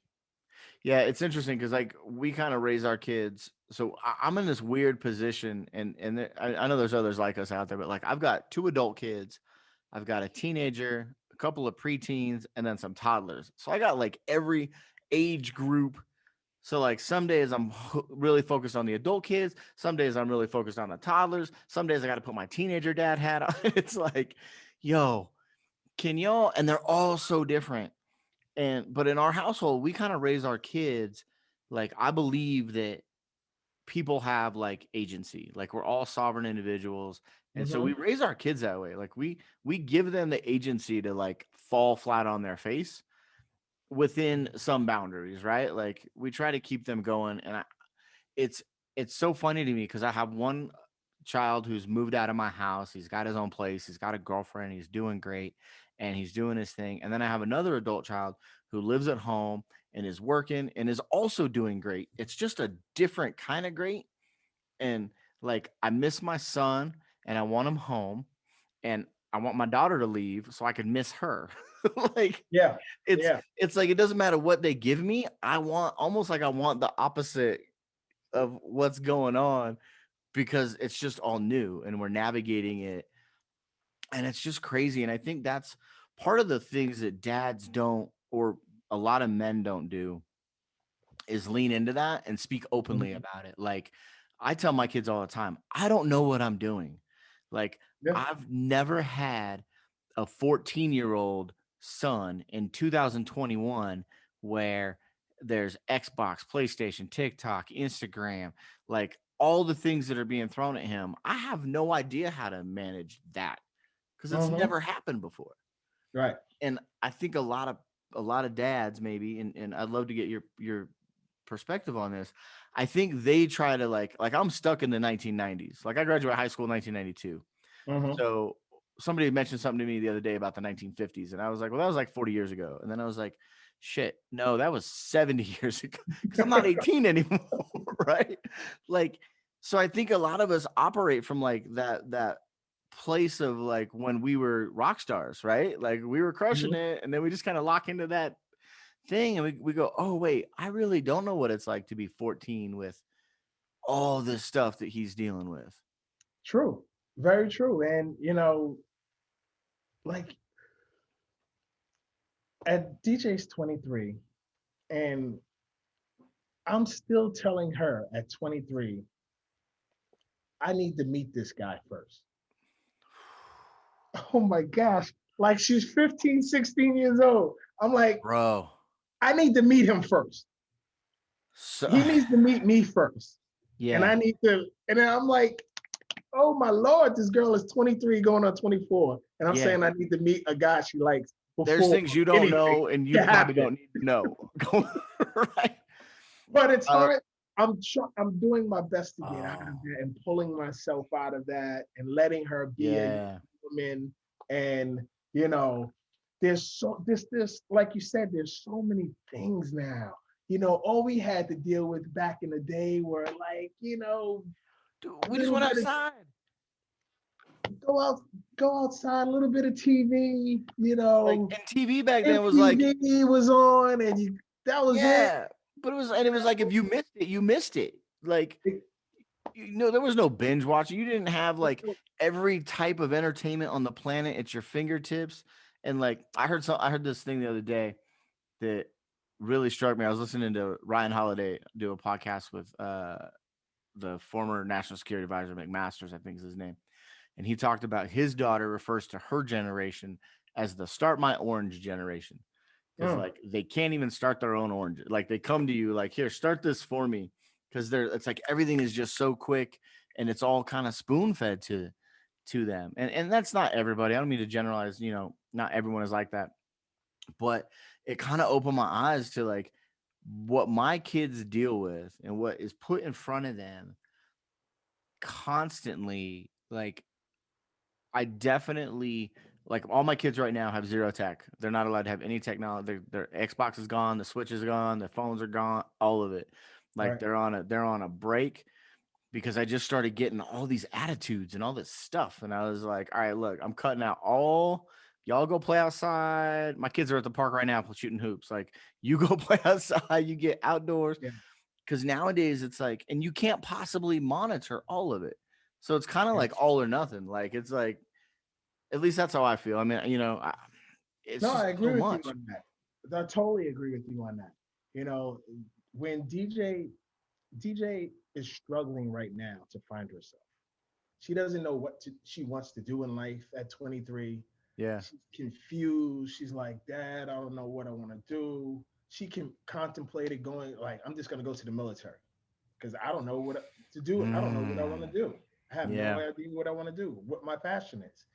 Yeah, it's interesting because like we kind of raise our kids. So I'm in this weird position, and I know there's others like us out there, but like I've got two adult kids, I've got a teenager, a couple of preteens, and then some toddlers. So I got like every age group. So like some days I'm really focused on the adult kids, some days I'm really focused on the toddlers, some days I got to put my teenager dad hat on. It's like, yo, can y'all? And they're all so different. But in our household, we kind of raise our kids like I believe that people have like agency. Like we're all sovereign individuals. And so we Mm-hmm. raise our kids that way. Like we give them the agency to like fall flat on their face within some boundaries, right? Like we try to keep them going. And it's it's so funny to me because I have one child who's moved out of my house. He's got his own place. He's got a girlfriend. He's doing great and he's doing his thing. And then I have another adult child who lives at home and is working and is also doing great. It's just a different kind of great. And like I miss my son and I want him home and I want my daughter to leave so I can miss her. Like Yeah. it's Yeah. it's like it doesn't matter what they give me. I want almost like I want the opposite of what's going on because it's just all new and we're navigating it and it's just crazy. And I think that's part of the things that dads don't, or a lot of men don't do is lean into that and speak openly Mhm. about it. Like I tell my kids all the time, I don't know what I'm doing. Like Yeah. I've never had a 14-year-old son in 2021 where there's Xbox, PlayStation, TikTok, Instagram, like all the things that are being thrown at him. I have no idea how to manage that because it's Mhm. never happened before. Right. And I think a lot of dads maybe, and I'd love to get your perspective on this. I think they try to like I'm stuck in the 1990s. Like I graduated high school in 1992. Mhm. So somebody mentioned something to me the other day about the 1950s, and I was like, well, that was like 40 years ago. And then I was like, shit, no, that was 70 years ago because I'm not 18 anymore, right? Like, so I think a lot of us operate from like that place of like when we were rock stars, right? Like we were crushing Mhm. it, and then we just kind of lock into that thing, and we go, oh wait, I really don't know what it's like to be 14 with all this stuff that he's dealing with. True. Very true. And like at DJ's 23, and I'm still telling her at 23, I need to meet this guy first. Oh my gosh. Like she's 15, 16 years old. I'm like, Bro. I need to meet him first. So He needs to meet me first. And yeah. I need to, and then I'm like, oh my Lord, this girl is 23 going on 24. And I'm Yeah. saying I need to meet a guy she likes There's before things you don't anything know and you can probably happen. don't need to know. Right. But it's Uh, hard. I'm doing my best to get out of oh, that and pulling myself out of that and letting her be a yeah. woman. And you know, there's so this like you said, there's so many things now. All we had to deal with back in the day were like, Dude, a we just little went bit of outside. go out, go outside, a little bit of TV, Like and TV back then was like, MTV was on, and that was it. yeah. But it was like if you missed it, you missed it. Like there was no binge watching. You didn't have like every type of entertainment on the planet at your fingertips. And like I heard this thing the other day that really struck me. I was listening to Ryan Holiday do a podcast with the former national security advisor McMaster's, I think is his name. And he talked about his daughter refers to her generation as the start my orange generation. Because Mm, like they can't even start their own orange. Like they come to you like, here, start this for me. Because it's like everything is just so quick and it's all kind of spoon fed to them. And that's not everybody. I don't mean to generalize, not everyone is like that. But it kind of opened my eyes to like what my kids deal with and what is put in front of them constantly. Like I definitely like all my kids right now have zero tech. They're not allowed to have any technology. Their Xbox is gone, the Switch is gone, their phones are gone, all of it. Like right. they're on a break because I just started getting all these attitudes and all this stuff. And I was like, all right, look, I'm cutting out all y'all go play outside. My kids are at the park right now shooting hoops. Like you go play outside, you get outdoors. Yeah. Because nowadays it's like, and you can't possibly monitor all of it. So it's kind of Yeah. like all or nothing. Like it's like at least that's how I feel. I mean, it's No, just I so agree with you much. on that. I totally agree with you on that. You know, when DJ is struggling right now to find herself. She doesn't know she wants to do in life at 23. Yeah. She's confused. She's like, Dad, I don't know what I want to do. She can contemplate it going like, I'm just going to go to the military because I don't know what to do. I don't know what I want to Mm, do. I have no yeah. idea what I want to do, what my passion is.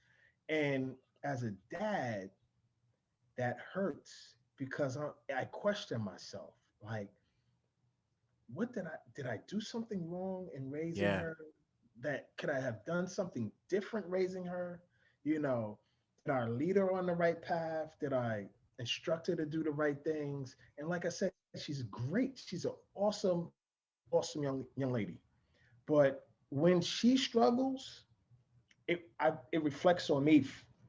And as a dad, that hurts because I question myself. Like, what did I do something wrong in raising Yeah. her? That could I have done something different raising her? You know, did I lead her on the right path? Did I instruct her to do the right things? And like I said, she's great. She's an awesome young lady. But when she struggles, it reflects on me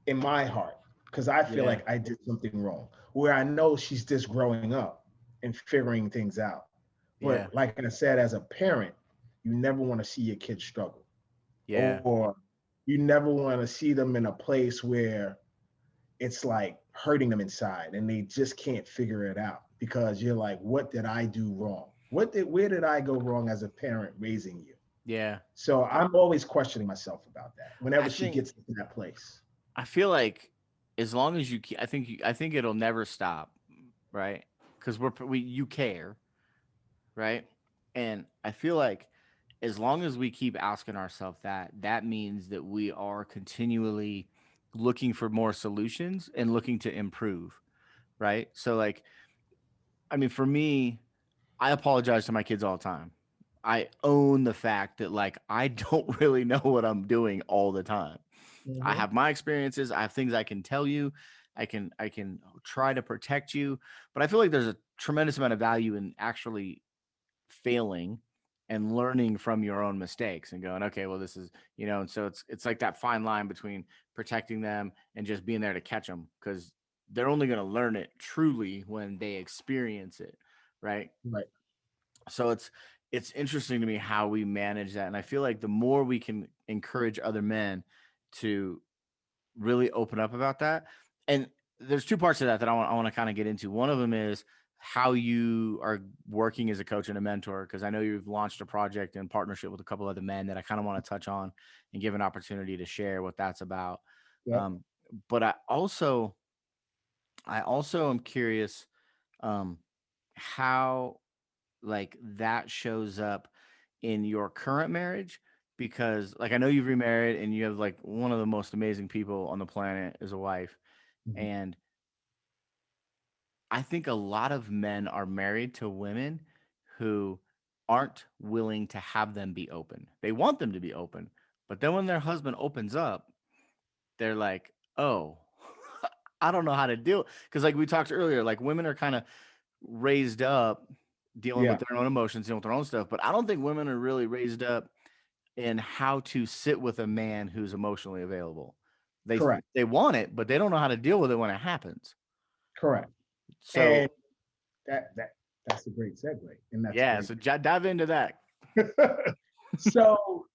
in my heart because I feel Yeah. like I did something wrong. Where I know she's just growing up and figuring things out. Yeah. But like I said, as a parent, you never want to see your kids struggle, Yeah. or you never want to see them in a place where it's like hurting them inside, and they just can't figure it out because you're like, what did I do wrong? Where did I go wrong as a parent raising you? Yeah. So I'm always questioning myself about that I whenever she think gets into that place. I feel like as long as you keep, I think it'll never stop, right? Because you care, right? And I feel like as long as we keep asking ourselves that, that means that we are continually looking for more solutions and looking to improve, right? So like, I mean, for me, I apologize to my kids all the time. I own the fact that like I don't really know what I'm doing all the time. I Hmm. have my experiences. I have things I can tell you. I can try to protect you, but I feel like there's a tremendous amount of value in actually failing and learning from your own mistakes and going, okay, well, this is, and so it's like that fine line between protecting them and just being there to catch them, because they're only going to learn it truly when they experience it, right? Right. So it's interesting to me how we manage that, and I feel like the more we can encourage other men to really open up about that. And there's two parts of that that I want to kind of get into. One of them is how you are working as a coach and a mentor, because I know you've launched a project in partnership with a couple other men that I kind of want to touch on and give an opportunity to share what that's about. Yep. Um, but I also am curious um, how like that shows up in your current marriage, because like I know you've remarried and you have like one of the most amazing people on the planet as a wife, Mhm. and I think a lot of men are married to women who aren't willing to have them be open. They want them to be open, but then when their husband opens up, they're like, "Oh, I don't know how to deal." Because like we talked earlier, like women are kind of raised up dealing with Yeah. their own emotions, dealing with their own stuff, but I don't think women are really raised up in how to sit with a man who's emotionally available. They Correct. they want it, but they don't know how to deal with it when it happens. Correct. And So that's a great segue, and that's yeah, great. so dive into that. So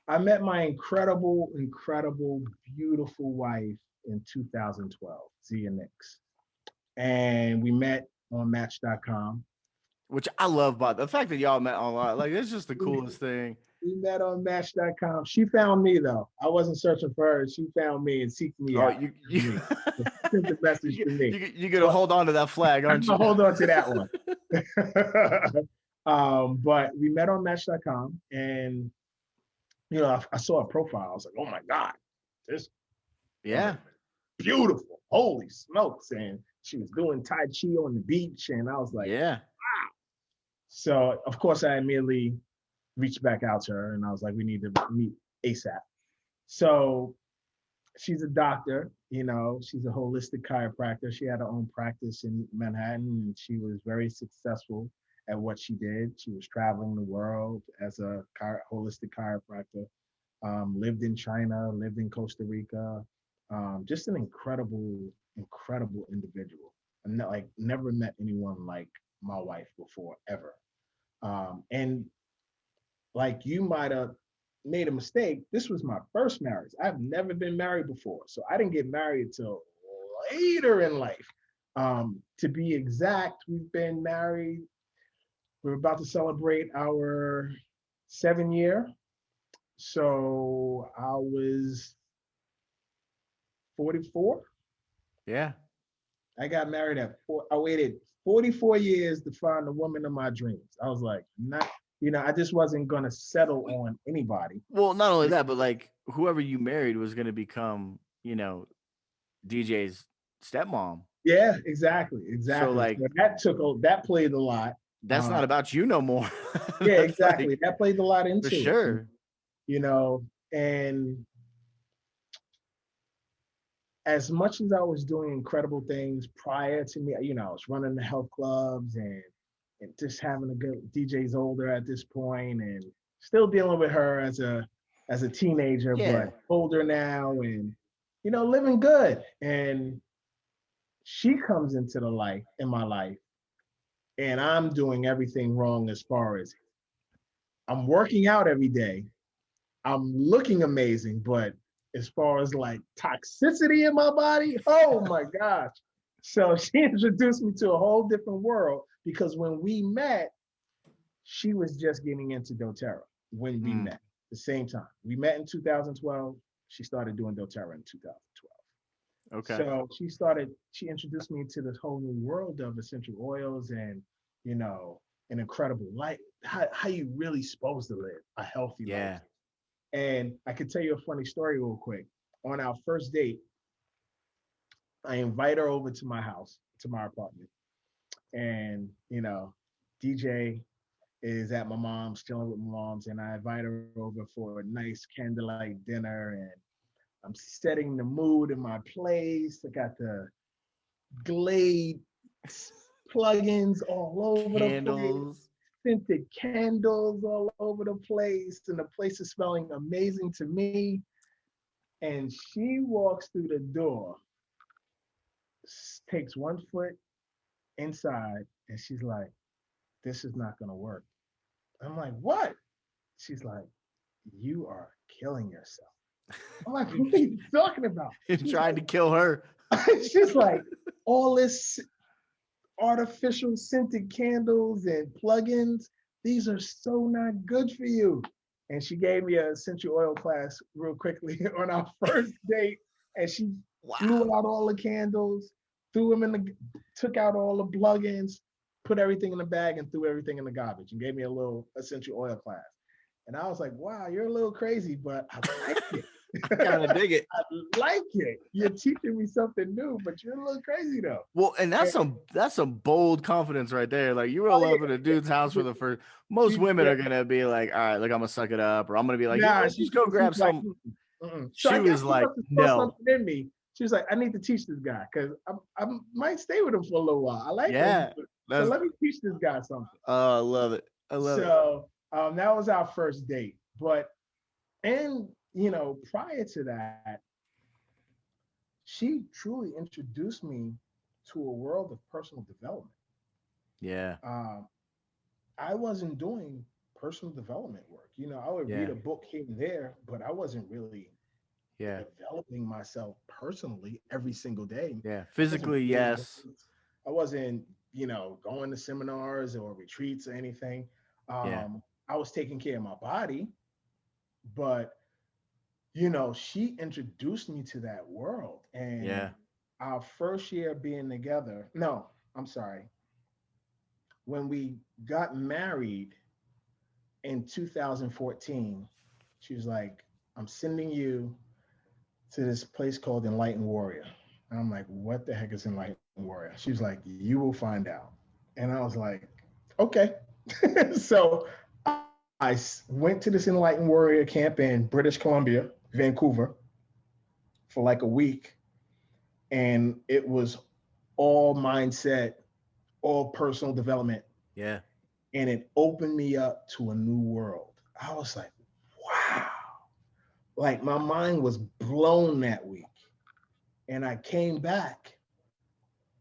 I met my incredible, incredible, beautiful wife in 2012, Ky Nix. And we met on Match.com. Which I love, about the fact that y'all met online. Like it's just the We coolest thing. we met on Match.com. She found me though. I wasn't searching for her. She found me and seeked me Oh, out. you Found you me. So she sent the message to me. you gonna But hold on to that flag, I'm aren't gonna you? hold on to that one. But we met on Match.com, and I saw a profile. I was like, oh my God, this woman Yeah, is beautiful. Holy smokes. And she was doing Tai Chi on the beach. And I was like, yeah, so of course I immediately reached back out to her and I was like, we need to meet ASAP. So she's a doctor, she's a holistic chiropractor. She had her own practice in Manhattan and she was very successful at what she did. She was traveling the world as a holistic chiropractor. Lived in China, lived in Costa Rica. Just an incredible, incredible individual. I'm not, like, never met anyone like my wife before ever. And like, you might have made a mistake. This was my first marriage. I've never been married before, so I didn't get married till later in life. To be exact, we've been married. We're about to celebrate our 7 year. So I was 44. yeah. I got married at I waited 44 years to find the woman of my dreams. I was like, not, I just wasn't gonna settle on anybody. Well, not only that, but like whoever you married was gonna become, DJ's stepmom. Yeah, exactly, So exactly. like So that played a lot. that's Uh, not about you no more. yeah, That's exactly. like That played a lot for into it. sure. You know, and as much as I was doing incredible things prior to me, I was running the health clubs and just having a good DJ's older at this point and still dealing with her as a teenager, Yeah. but older now and living good. And she comes into the life in my life and I'm doing everything wrong as far as I'm working out every day. I'm looking amazing, but as far as like toxicity in my body, oh my gosh. So she introduced me to a whole different world because when we met, she was just getting into doTERRA when we met the same time. We met in 2012. She started doing doTERRA in 2012. Okay. So she introduced me to this whole new world of essential oils and, you know, an incredible life, how you really supposed to live a healthy life. Yeah. And I could tell you a funny story real quick. On our first date, I invite her over to my house, to my apartment. And, you know, DJ is at my mom's, chilling with my mom's, and I invite her over for a nice candlelight dinner. And I'm setting the mood in my place. I got the Glade plugins all over the place, Candles. scented candles all over the place, and the place is smelling amazing to me. And she walks through the door, takes one foot inside, and she's like, "This is not gonna work." I'm like, "What?" She's like, "You are killing yourself." I'm like, "What are you talking about?" You're She's trying to kill her. she's like, "All this artificial scented candles and plugins, these are so not good for you." And she gave me an essential oil class real quickly on our first date. And she blew Wow. out all the candles, threw them in the, took out all the plugins, put everything in the bag and threw everything in the garbage and gave me a little essential oil class. And I was like, wow, you're a little crazy, but I like it. I kind of dig it. I like it. You're teaching me something new, but you're a little crazy though. Well, and that's some bold confidence right there. Like you roll up in a dude's house for the first. Most women Yeah. are gonna be like, "All right, look, I'm gonna suck it up," or I'm gonna be like, "You know Nah, what? Just go grab she's like, some." So I She guess was she like, must have saw "No, something in me. She was like, I need to teach this guy because I might stay with him for a little while. I like him, yeah, so that's let me teach this guy something. I love it. I love it. So that was our first date. But and you know, prior to that, she truly introduced me to a world of personal development. Yeah, Um, I wasn't doing personal development work. You know, I would read yeah, a book here and there, but I wasn't really yeah, developing myself personally every single day. yeah. I wasn't Physically, reading yes. books. I wasn't, you know, going to seminars or retreats or anything. Yeah, I was taking care of my body, but you know, she introduced me to that world. And yeah. our first year being together, no, I'm sorry, when we got married in 2014, she was like, I'm sending you to this place called Enlightened Warrior. And I'm like, what the heck is Enlightened Warrior? She was like, you will find out. And I was like, okay. So I went to this Enlightened Warrior camp in British Columbia, Vancouver, for like a week. And it was all mindset, all personal development. Yeah. And it opened me up to a new world. I was like, wow. Like my mind was blown that week. And I came back.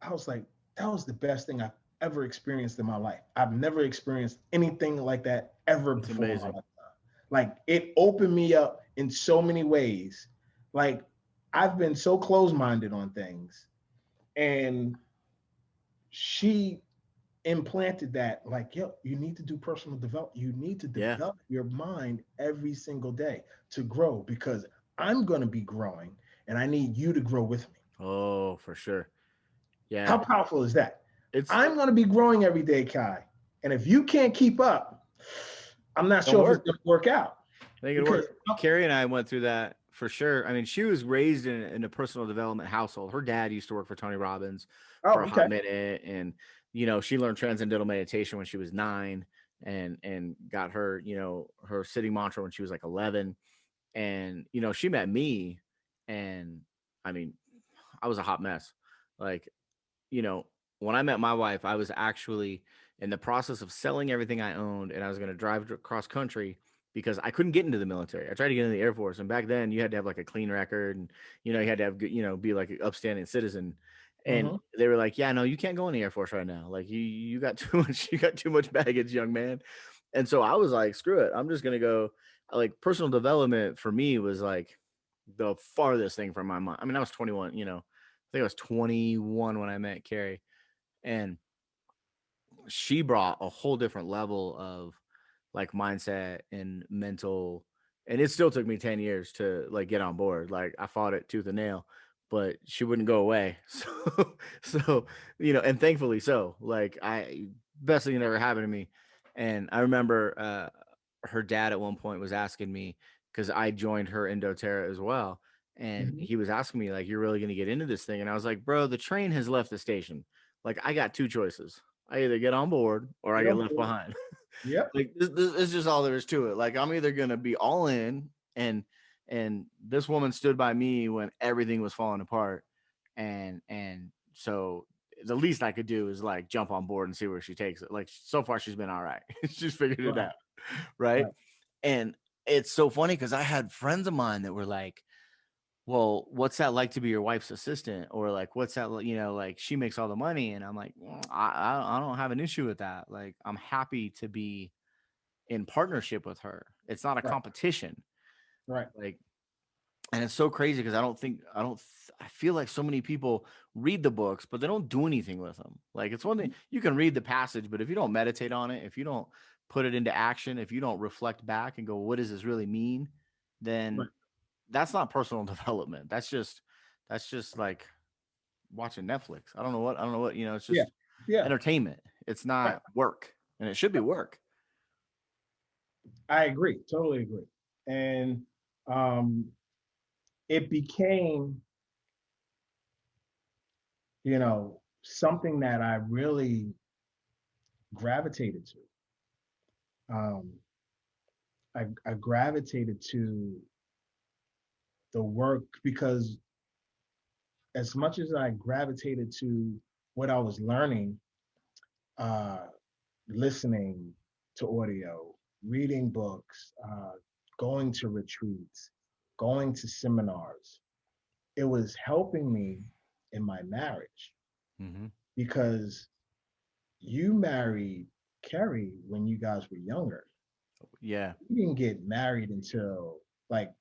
I was like, that was the best thing I've ever experienced in my life. I've never experienced anything like that ever It's before in my amazing. life. Like it opened me up in so many ways. Like I've been so close-minded on things. And she implanted that, like, yo, you need to do personal development. You need to Yeah. develop your mind every single day to grow because I'm going to be growing and I need you to grow with me. Oh, for sure. How Yeah. powerful is that? It's I'm going to be growing every day, Ky. And if you can't keep up, I'm not don't sure if it's work. going to work out. I think it Because, worked. Carrie and I went through that for sure. I mean, she was raised in a personal development household. Her dad used to work for Tony Robbins for oh, a hot okay. minute, and she learned transcendental meditation when she was 9, and got her her sitting mantra when she was like 11, and she met me, and I mean, I was a hot mess, like you know, when I met my wife, I was actually in the process of selling everything I owned, and I was going to drive cross country because I couldn't get into the military. I tried to get into the Air Force, and back then you had to have like a clean record, and you had to have be like an upstanding citizen. And Mm-hmm. they were like, "Yeah, no, you can't go in the Air Force right now. Like you got too much, you got too much baggage, young man." And so I was like, "Screw it, I'm just gonna go." Like personal development for me was like the farthest thing from my mind. I mean, I was 21, think I was 21 when I met Carrie, and she brought a whole different level of like mindset and mental, and it still took me 10 years to like get on board. Like I fought it tooth and nail, but she wouldn't go away. So and thankfully so. Like I best thing that ever happened to me. And I remember her dad at one point was asking me, because I joined her in doTERRA as well, and Mhm. he was asking me like, you're really going to get into this thing? And I was like, bro, the train has left the station. Like I got two choices: I either get on board or I Get get on left board. behind. Yep. Like this is just all there is to it. Like I'm either gonna be all in, and this woman stood by me when everything was falling apart, and so the least I could do is like jump on board and see where she takes it. Like so far she's been all right. She's figured it Right. out, right? Right. And it's so funny because I had friends of mine that were like, well, what's that like to be your wife's assistant? Or like, what's that, like she makes all the money. And I'm like, I don't have an issue with that. Like, I'm happy to be in partnership with her. It's not a Right. competition. Right. Like, and it's so crazy because I feel like so many people read the books, but they don't do anything with them. Like, it's one thing you can read the passage, but if you don't meditate on it, if you don't put it into action, if you don't reflect back and go, what does this really mean? Right. Then that's not personal development. That's just like watching Netflix. I don't know what, it's Yeah. just Yeah. entertainment. It's Right. not work. And it should be work. I agree. Totally agree. And um, it became, something that I really gravitated to. Um, I gravitated to the work because as much as I gravitated to what I was learning, uh, listening to audio, reading books, going to retreats, going to seminars, it was helping me in my marriage Hmm. because you married Kerry when you guys were younger. Yeah. We didn't get married until like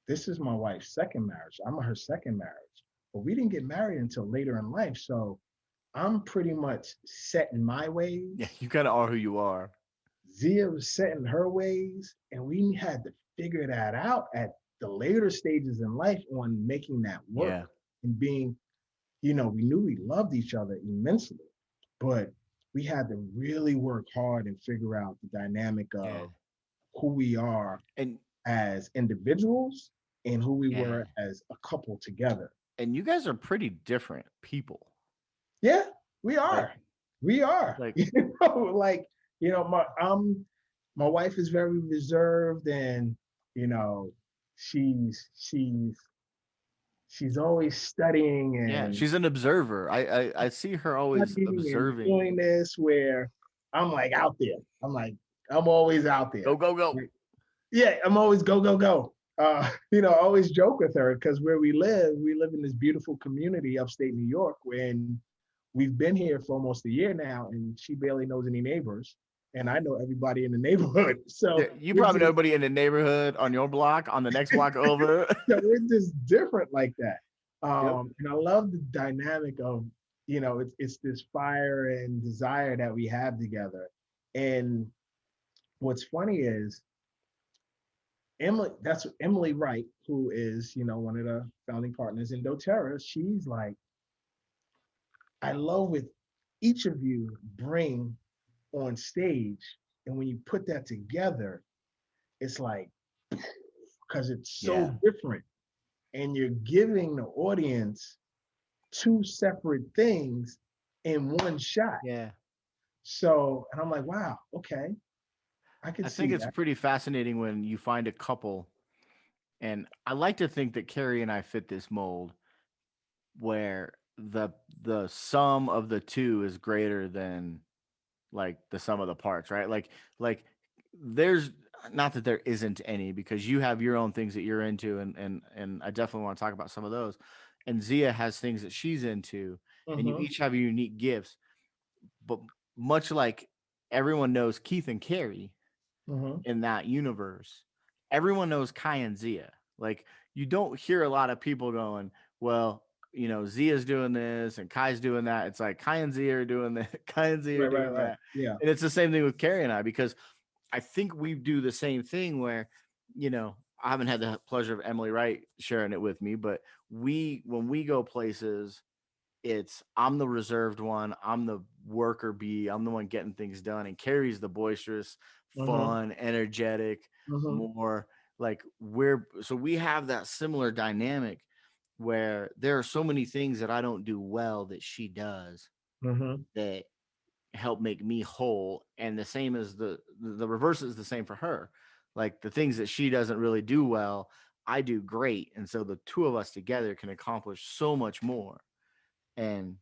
this is my wife's second marriage. I'm her second marriage, but we didn't get married until later in life. So I'm pretty much set in my Yeah. ways. You kind of are who you are. Zia was set in her ways, and we had to figure that out at the later stages in life on making that work Yeah. and being, we knew we loved each other immensely, but we had to really work hard and figure out the dynamic Yeah. of who we are And as individuals and who we yeah. were as a couple together. And you guys are pretty different people. Yeah, we Like, are. We are. like, Like, my wife is very reserved and, you know, she's she's she's always studying yeah, and she's an observer. I see her always studying and observing doing you. this where I'm like out there. I'm always out there. Go, go, go. Like, yeah, I'm always go, go, go. I always joke with her because where we live in this beautiful community upstate New York, and we've been here for almost a year now, and she barely knows any neighbors, and I know everybody in the neighborhood. Yeah, So you we're probably know just, everybody in the neighborhood, on your block, on the next block over. we're just different like that. Yep. And I love the dynamic of, it's this fire and desire that we have together. And what's funny is that's Emily Wright, who is, one of the founding partners in doTERRA. She's like, I love what each of you bring on stage. And when you put that together, it's like, because it's so Yeah. different. And you're giving the audience two separate things in one shot. Yeah. So, and I'm like, wow, okay, I can I think see it's that. pretty fascinating when you find a couple, and I like to think that Carrie and I fit this mold where the sum of the two is greater than like the sum of the parts, right? Like there's not that there isn't any, because you have your own things that you're into, and I definitely want to talk about some of those. And Zia has things that she's into, and you Mm-hmm, each have your unique gifts. But much like everyone knows Keith and Carrie mm-hmm, in that universe, everyone knows Kai and Zia. Like you don't hear a lot of people going, well, Zia's doing this and Kai's doing that. It's like Kai and Zia are doing that. Kai and Zia are doing Right. that. Yeah. And it's the same thing with Carrie and I, because I think we do the same thing where, I haven't had the pleasure of Emily Wright sharing it with me, but when we go places, I'm the reserved one. I'm the worker bee. I'm the one getting things done. And Carrie's the boisterous, Mm-hmm. fun, energetic, Mm-hmm. more like we have that similar dynamic where there are so many things that I don't do well that she does Mm-hmm. that help make me whole. And the same as the reverse is the same for her. Like the things that she doesn't really do well, I do great. And so the two of us together can accomplish so much more. And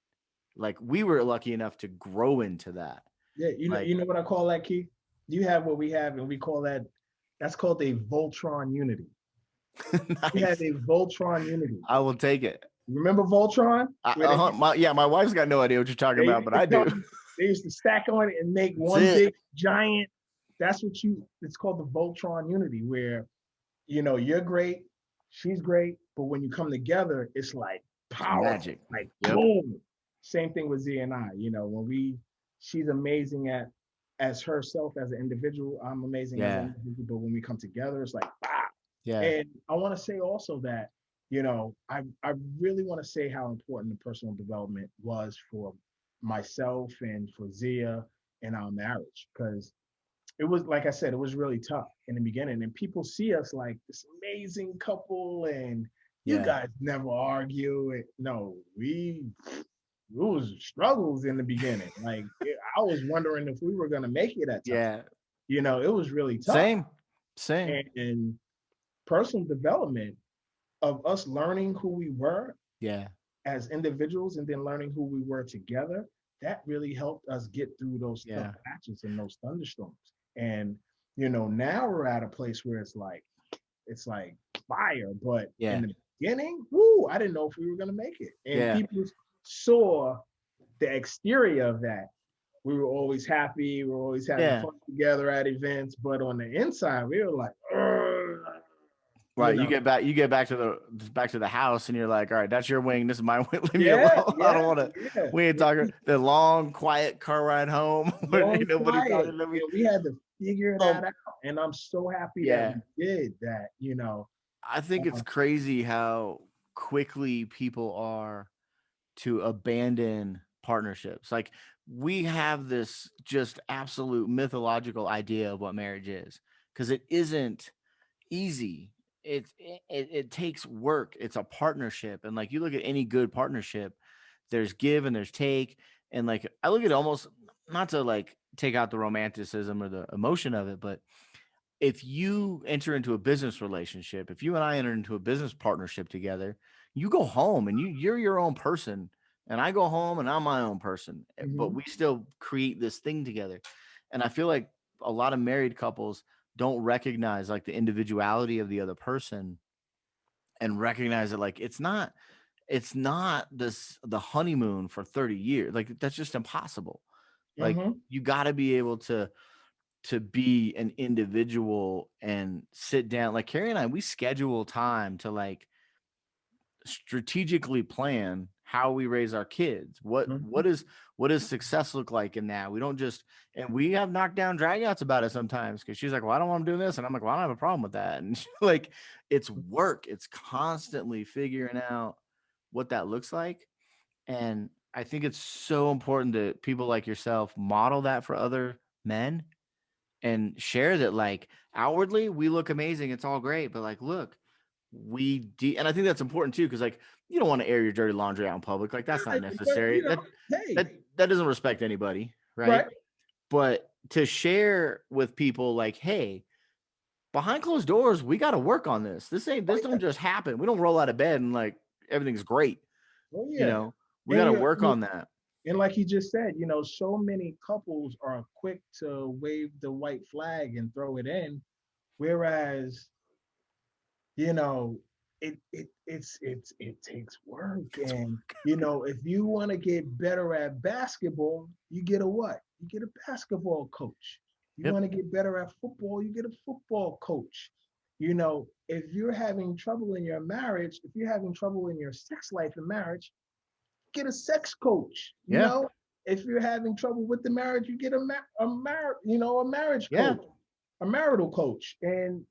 like we were lucky enough to grow into that. Yeah. Like You know what I call that, Key? You have what we have, and we call that. That's called a Voltron unity. We have nice. a Voltron unity. I will take it. Remember Voltron? Where they used My wife's got no idea what you're talking they about, used but to I do. come, they used to stack on it and make That's one it. big giant. That's what it's called the Voltron unity, where you're great, she's great, but when you come together, it's like It's powerful, magic. like Yep. boom. Same thing with Z and I. She's amazing as herself as an individual. I'm amazing as Yeah. an individual, but when we come together, it's like ah. Yeah. And I want to say also that I really want to say how important the personal development was for myself and for Zia in our marriage, because it was, like I said, it was really tough in the beginning, and people see us like this amazing couple, and you Yeah. guys never argue. No, it was struggles in the beginning. Like I was wondering if we were gonna make it at times. Yeah. It was really tough, Same. Same. and personal development of us learning who we were Yeah. as individuals and then learning who we were together, that really helped us get through those tough Yeah. patches and those thunderstorms. And now we're at a place where it's like fire, but in Yeah. the beginning, woo, I didn't know if we were gonna make it. And Yeah. people saw the exterior of that. We were always happy, we were always having Yeah. fun together at events, but on the inside, we were like, "Ugh," you Right. know. You get back to the house and you're like, all right, that's your wing. This is my wing. Leave me Yeah, alone. I yeah, don't want to. yeah. We ain't talking the long, quiet car ride home when Long ain't nobody quiet. talking to me. We had to figure that Um, out. And I'm so happy that yeah. we did that. I think it's Uh, crazy how quickly people are to abandon partnerships. Like we have this just absolute mythological idea of what marriage is, because it isn't easy. It takes work. It's a partnership, and like you look at any good partnership, there's give and there's take, and like I look at it almost, not to like take out the romanticism or the emotion of it, but if you enter into a business relationship, if you and I enter into a business partnership together, you go home and you're your own person, and I go home and I'm my own person, but mhm, we still create this thing together. And I feel like a lot of married couples don't recognize like the individuality of the other person, and recognize that like it's not the honeymoon for 30 years. Like that's just impossible. Like mhm, you got to be able to be an individual and sit down. Like Carrie and I, we schedule time to like strategically plan how we raise our kids. mhm. What does success look like in that? We don't just, and we have knockdown dragouts about it sometimes, because she's like, well, I don't want to do this. And I'm like, well, I don't have a problem with that. And like it's work. It's constantly figuring out what that looks like. And I think it's so important that people like yourself model that for other men, and share that like outwardly we look amazing, it's all great, but like look, and I think that's important too, because like you don't want to air your dirty laundry out in public. Like that's not But necessary. hey, That doesn't respect anybody, right? right? But to share with people like, hey, behind closed doors we got to work on this Oh don't yeah, just happen. We don't roll out of bed and like everything's great. oh you yeah. know we got And to you, work on that. and like you just said, so many couples are quick to wave the white flag and throw it in, whereas you know, it takes work. And if you want to get better at basketball, you get a what? You get a basketball coach. You Yep. want to get better at football, you get a football coach. if you're having trouble in your marriage, if you're having trouble in your sex life in marriage, get a sex coach. Yeah. If you're having trouble with the marriage, you get a marriage Yeah. coach, a marital coach. And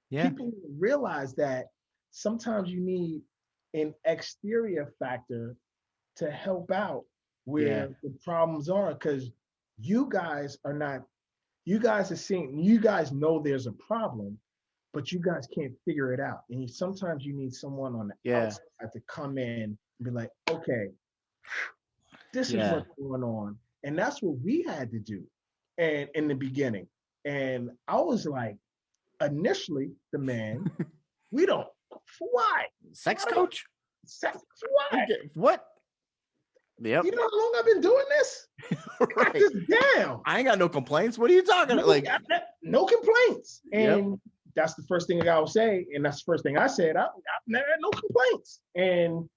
Yeah. people realize that sometimes you need an exterior factor to help out Yeah. where the problems are, because you guys are not, you guys are seeing, you guys know there's a problem, but you guys can't figure it out. And sometimes you need someone on the Yeah. outside to come in and be like, okay, this is Yeah. what's going on. And that's what we had to do. And in the beginning. And I was like, initially, the man, we don't, why? Sex Why do coach? sex? Why? What? Yep. You know how long I've been doing this? I got Right. this down. I ain't got no complaints. What are you talking about? Like, No complaints. yep. And that's the first thing I will say. And that's the first thing I said. I've never had no complaints. And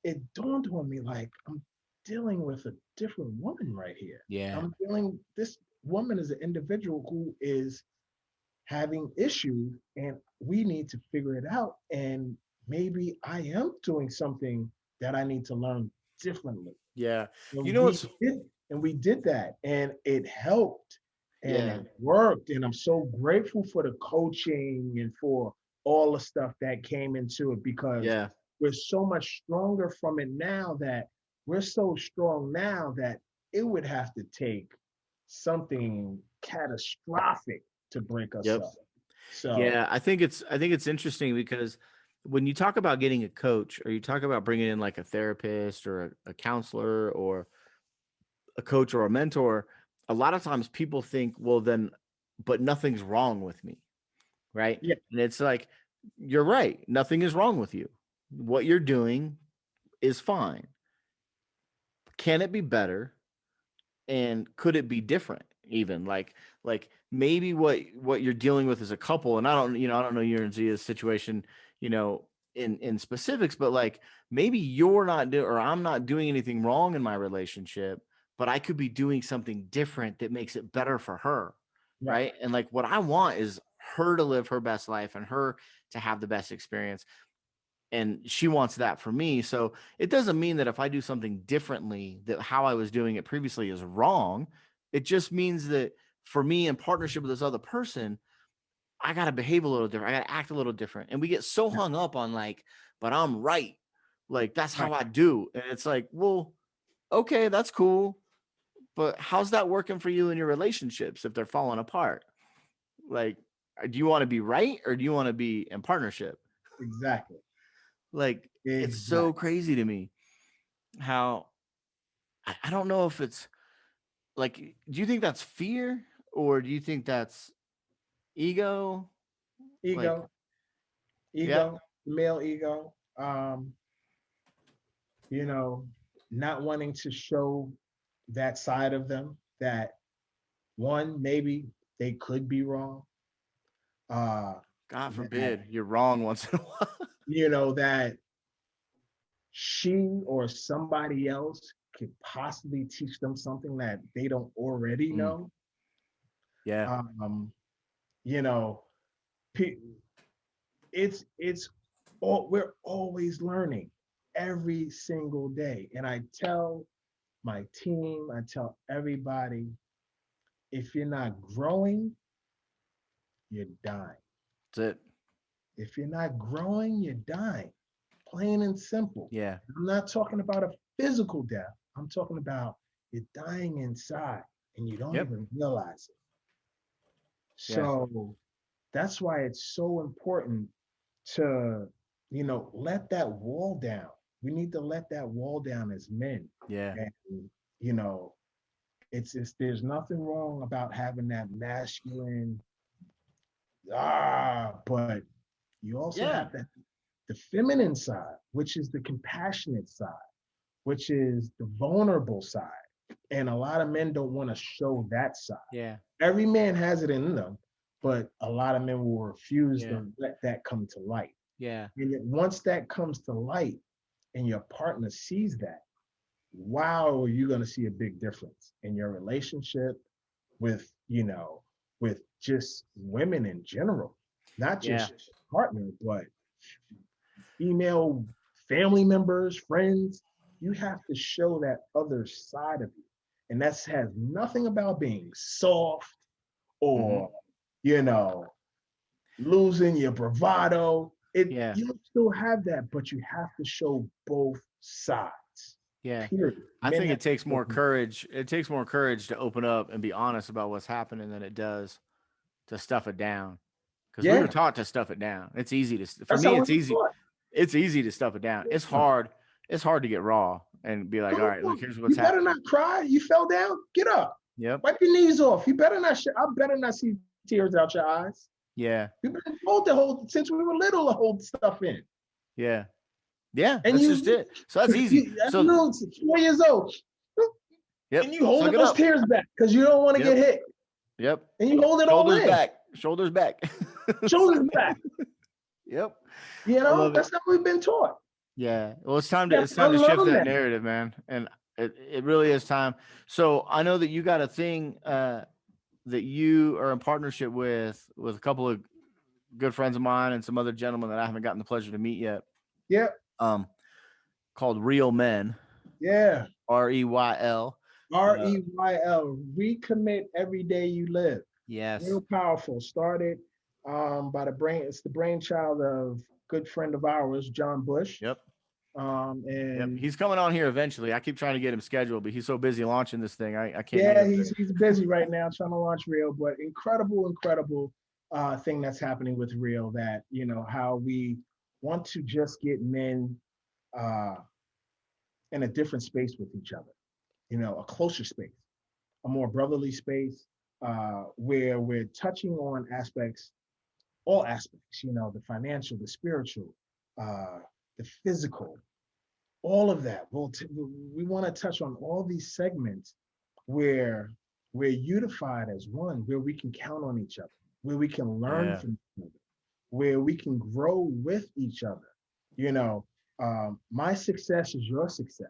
it dawned on me like I'm dealing with a different woman right here. Yeah. This woman is an individual who is having issues, and we need to figure it out. And maybe I am doing something that I need to learn differently. Yeah. You And know we what's did, and we did that, and it helped, and yeah. it worked. And I'm so grateful for the coaching and for all the stuff that came into it, because Yeah. we're so much stronger from it now, that we're so strong now that it would have to take something catastrophic to break us Yep. up. So Yeah, I think it's interesting because when you talk about getting a coach or you talk about bringing in like a therapist or a counselor or a coach or a mentor, a lot of times people think, well, then, but nothing's wrong with me, right? yeah, And it's like, you're right. Nothing is wrong with you. What you're doing is fine. Can it be better? And could it be different? Even like maybe what you're dealing with as a couple, and I don't know your and Zia's situation, you know, in specifics, but like maybe you're not doing or I'm not doing anything wrong in my relationship, but I could be doing something different that makes it better for her, right, right? And like what I want is her to live her best life and her to have the best experience, and she wants that for me. So it doesn't mean that if I do something differently, that how I was doing it previously is wrong. It just means that for me in partnership with this other person, I got to behave a little different. I got to act a little different. And we get so yeah, hung up on like, but I'm right. Like that's how right, I do. And it's like, well, okay, that's cool. But how's that working for you in your relationships if they're falling apart? Like, do you want to be right or do you want to be in partnership? exactly, Like, it's so exactly. crazy to me how I don't know if it's like, do you think that's fear or do you think that's ego? Like, Ego, yeah, male ego. You know, not wanting to show that side of them, that one, maybe they could be wrong. Uh, God that forbid you're wrong once in a while. that she or somebody else could possibly teach them something that they don't already Mm, know. yeah, Um, you know, it's all, we're always learning every single day. And I tell my team, I tell everybody, if you're not growing, you're dying. that's it. If you're not growing, you're dying. Plain and simple. Yeah, I'm not talking about a physical death. I'm talking about you're dying inside and you don't yep, even realize it. yeah, So that's why it's so important to, let that wall down. We need to let that wall down as men. yeah, And, you know, there's nothing wrong about having that masculine, but you also yeah, have the feminine side, which is the compassionate side, which is the vulnerable side. And a lot of men don't want to show that side. yeah, Every man has it in them, but a lot of men will refuse yeah, to let that come to light. yeah, And once that comes to light and your partner sees that, wow, you're going to see a big difference in your relationship, with, with just women in general, not Yeah. just partner, but female family members, friends. You have to show that other side of you. And that has nothing about being soft Hmm. or, you know, losing your bravado. Yeah. You still have that, but you have to show both sides. Yeah. Period. I Men think have it to takes show more courage. It takes more courage to open up and be honest about what's happening than it does to stuff it down. Because we were yeah, taught to stuff it down. It's easy to, for that's me, how we it's were easy. taught. It's easy to stuff it down. It's Yeah. hard. It's hard to get raw and be like, Come all right, look, on. here's what's You better happening. not cry. You fell down. Get up. Yep. Wipe your knees off. You better not. I better not see tears out your eyes. Yeah. You've been told to hold since we were little to hold stuff in, Yeah. Yeah. and That's just it. So that's easy. as So, little 4 years old, and yep. you Suck holding it those up. tears back because you don't want to get Yep. hit, Yep. and you hold it all Shoulders in, back. Shoulders back. shoulders back. Yep. You I know love it. that's not what we've been taught. Yeah. Well, You have it's to time to shift unlearn that that. narrative, man. And it really is time. So I know that you got a thing that you are in partnership with a couple of good friends of mine and some other gentlemen that I haven't gotten the pleasure to meet yet. Yeah, Um, called Real Men, yeah. REYL. Uh, REYL. Recommit every day you live. yes. Real powerful. Started by the brain. It's the brainchild of good friend of ours, John Bush. Yep. Yep. And He's coming on here eventually. I keep trying to get him scheduled, but he's so busy launching this thing. I can't get yeah, him there. he's busy right now trying to launch Real, but incredible thing that's happening with Real. That how we want to just get men uh, in a different space with each other. A closer space, a more brotherly space, where we're touching on aspects, all aspects. The financial, the spiritual, uh, the physical, all of that. We want to touch on all these segments where we're unified as one, where we can count on each other, where we can learn Yeah. from each other, where we can grow with each other. My success is your success.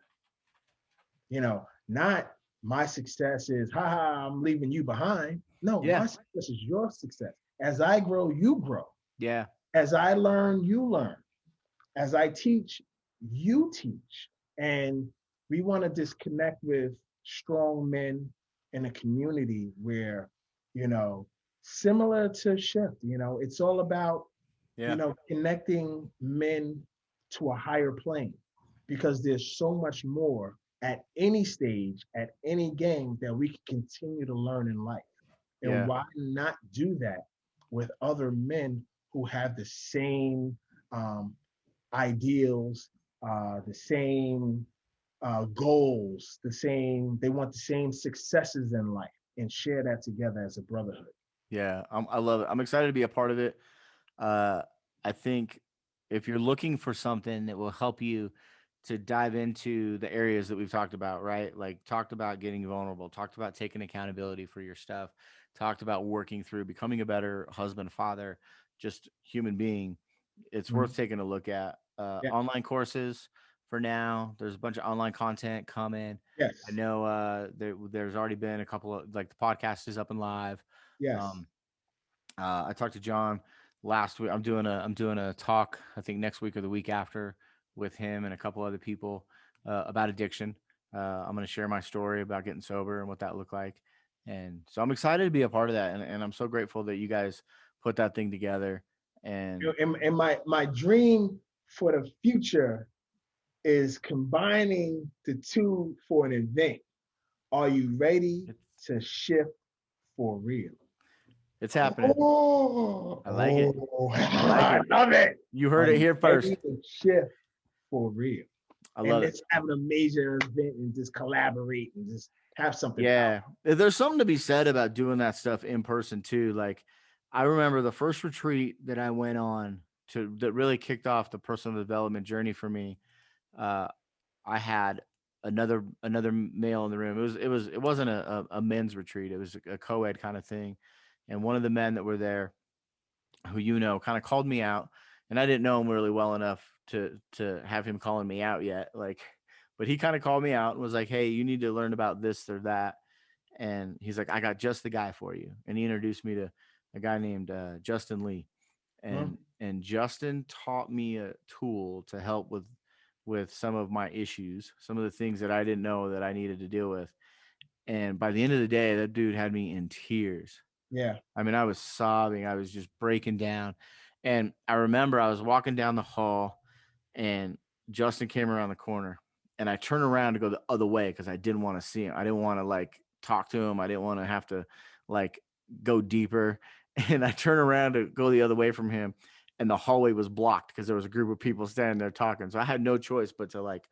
Not my success is, haha, I'm leaving you behind. No, Yeah. my success is your success. As I grow, you grow. Yeah. As I learn, you learn. As I teach, you teach. And we want to disconnect with strong men in a community where, you know, similar to Shift, it's all about, Yeah. connecting men to a higher plane because there's so much more at any stage, at any game that we can continue to learn in life. And Yeah. why not do that with other men who have the same um, ideals, the same goals, they want the same successes in life and share that together as a brotherhood. Yeah. I love it. I'm excited to be a part of it. Uh, I think if you're looking for something that will help you to dive into the areas that we've talked about, right? Like talked about getting vulnerable, talked about taking accountability for your stuff, talked about working through becoming a better husband, father, just human being. It's Mhm. worth taking a look at. Yeah. Online courses for now. There's a bunch of online content coming. I Yes. know there's already been a couple of like the podcast is up and live. Yes. Um, I talked to John last week. I'm doing a talk. I think next week or the week after with him and a couple other people about addiction. I'm going to share my story about getting sober and what that looked like. And so I'm excited to be a part of that. And I'm so grateful that you guys put that thing together. And And my dream for the future is combining the two for an event. Are you ready it's to shift for real? it's happening. Oh, I like it. I like I it. love it. You Are heard it you here ready first. to shift for real? I And love it. let's have an amazing event and just collaborate and just have something Yeah. powerful. There's something to be said about doing that stuff in person too. Like I remember the first retreat that I went on to that really kicked off the personal development journey for me. Uh, I had another male in the room. It wasn't a men's retreat. It was a co-ed kind of thing. And one of the men that were there, who kind of called me out, and I didn't know him really well enough to have him calling me out yet. Like, but he kind of called me out and was like, "Hey, you need to learn about this or that." And he's like, I got just the guy for you. And he introduced me to a guy named Justin Lee. Mhm. And Justin taught me a tool to help with some of my issues, some of the things that I didn't know that I needed to deal with. And by the end of the day, that dude had me in tears. Yeah. I mean, I was sobbing. I was just breaking down. And I remember I was walking down the hall and Justin came around the corner and I turned around to go the other way because I didn't want to see him. I didn't want to like talk to him. I didn't want to have to like go deeper. And I turned around to go the other way from him and the hallway was blocked because there was a group of people standing there talking. So I had no choice but to like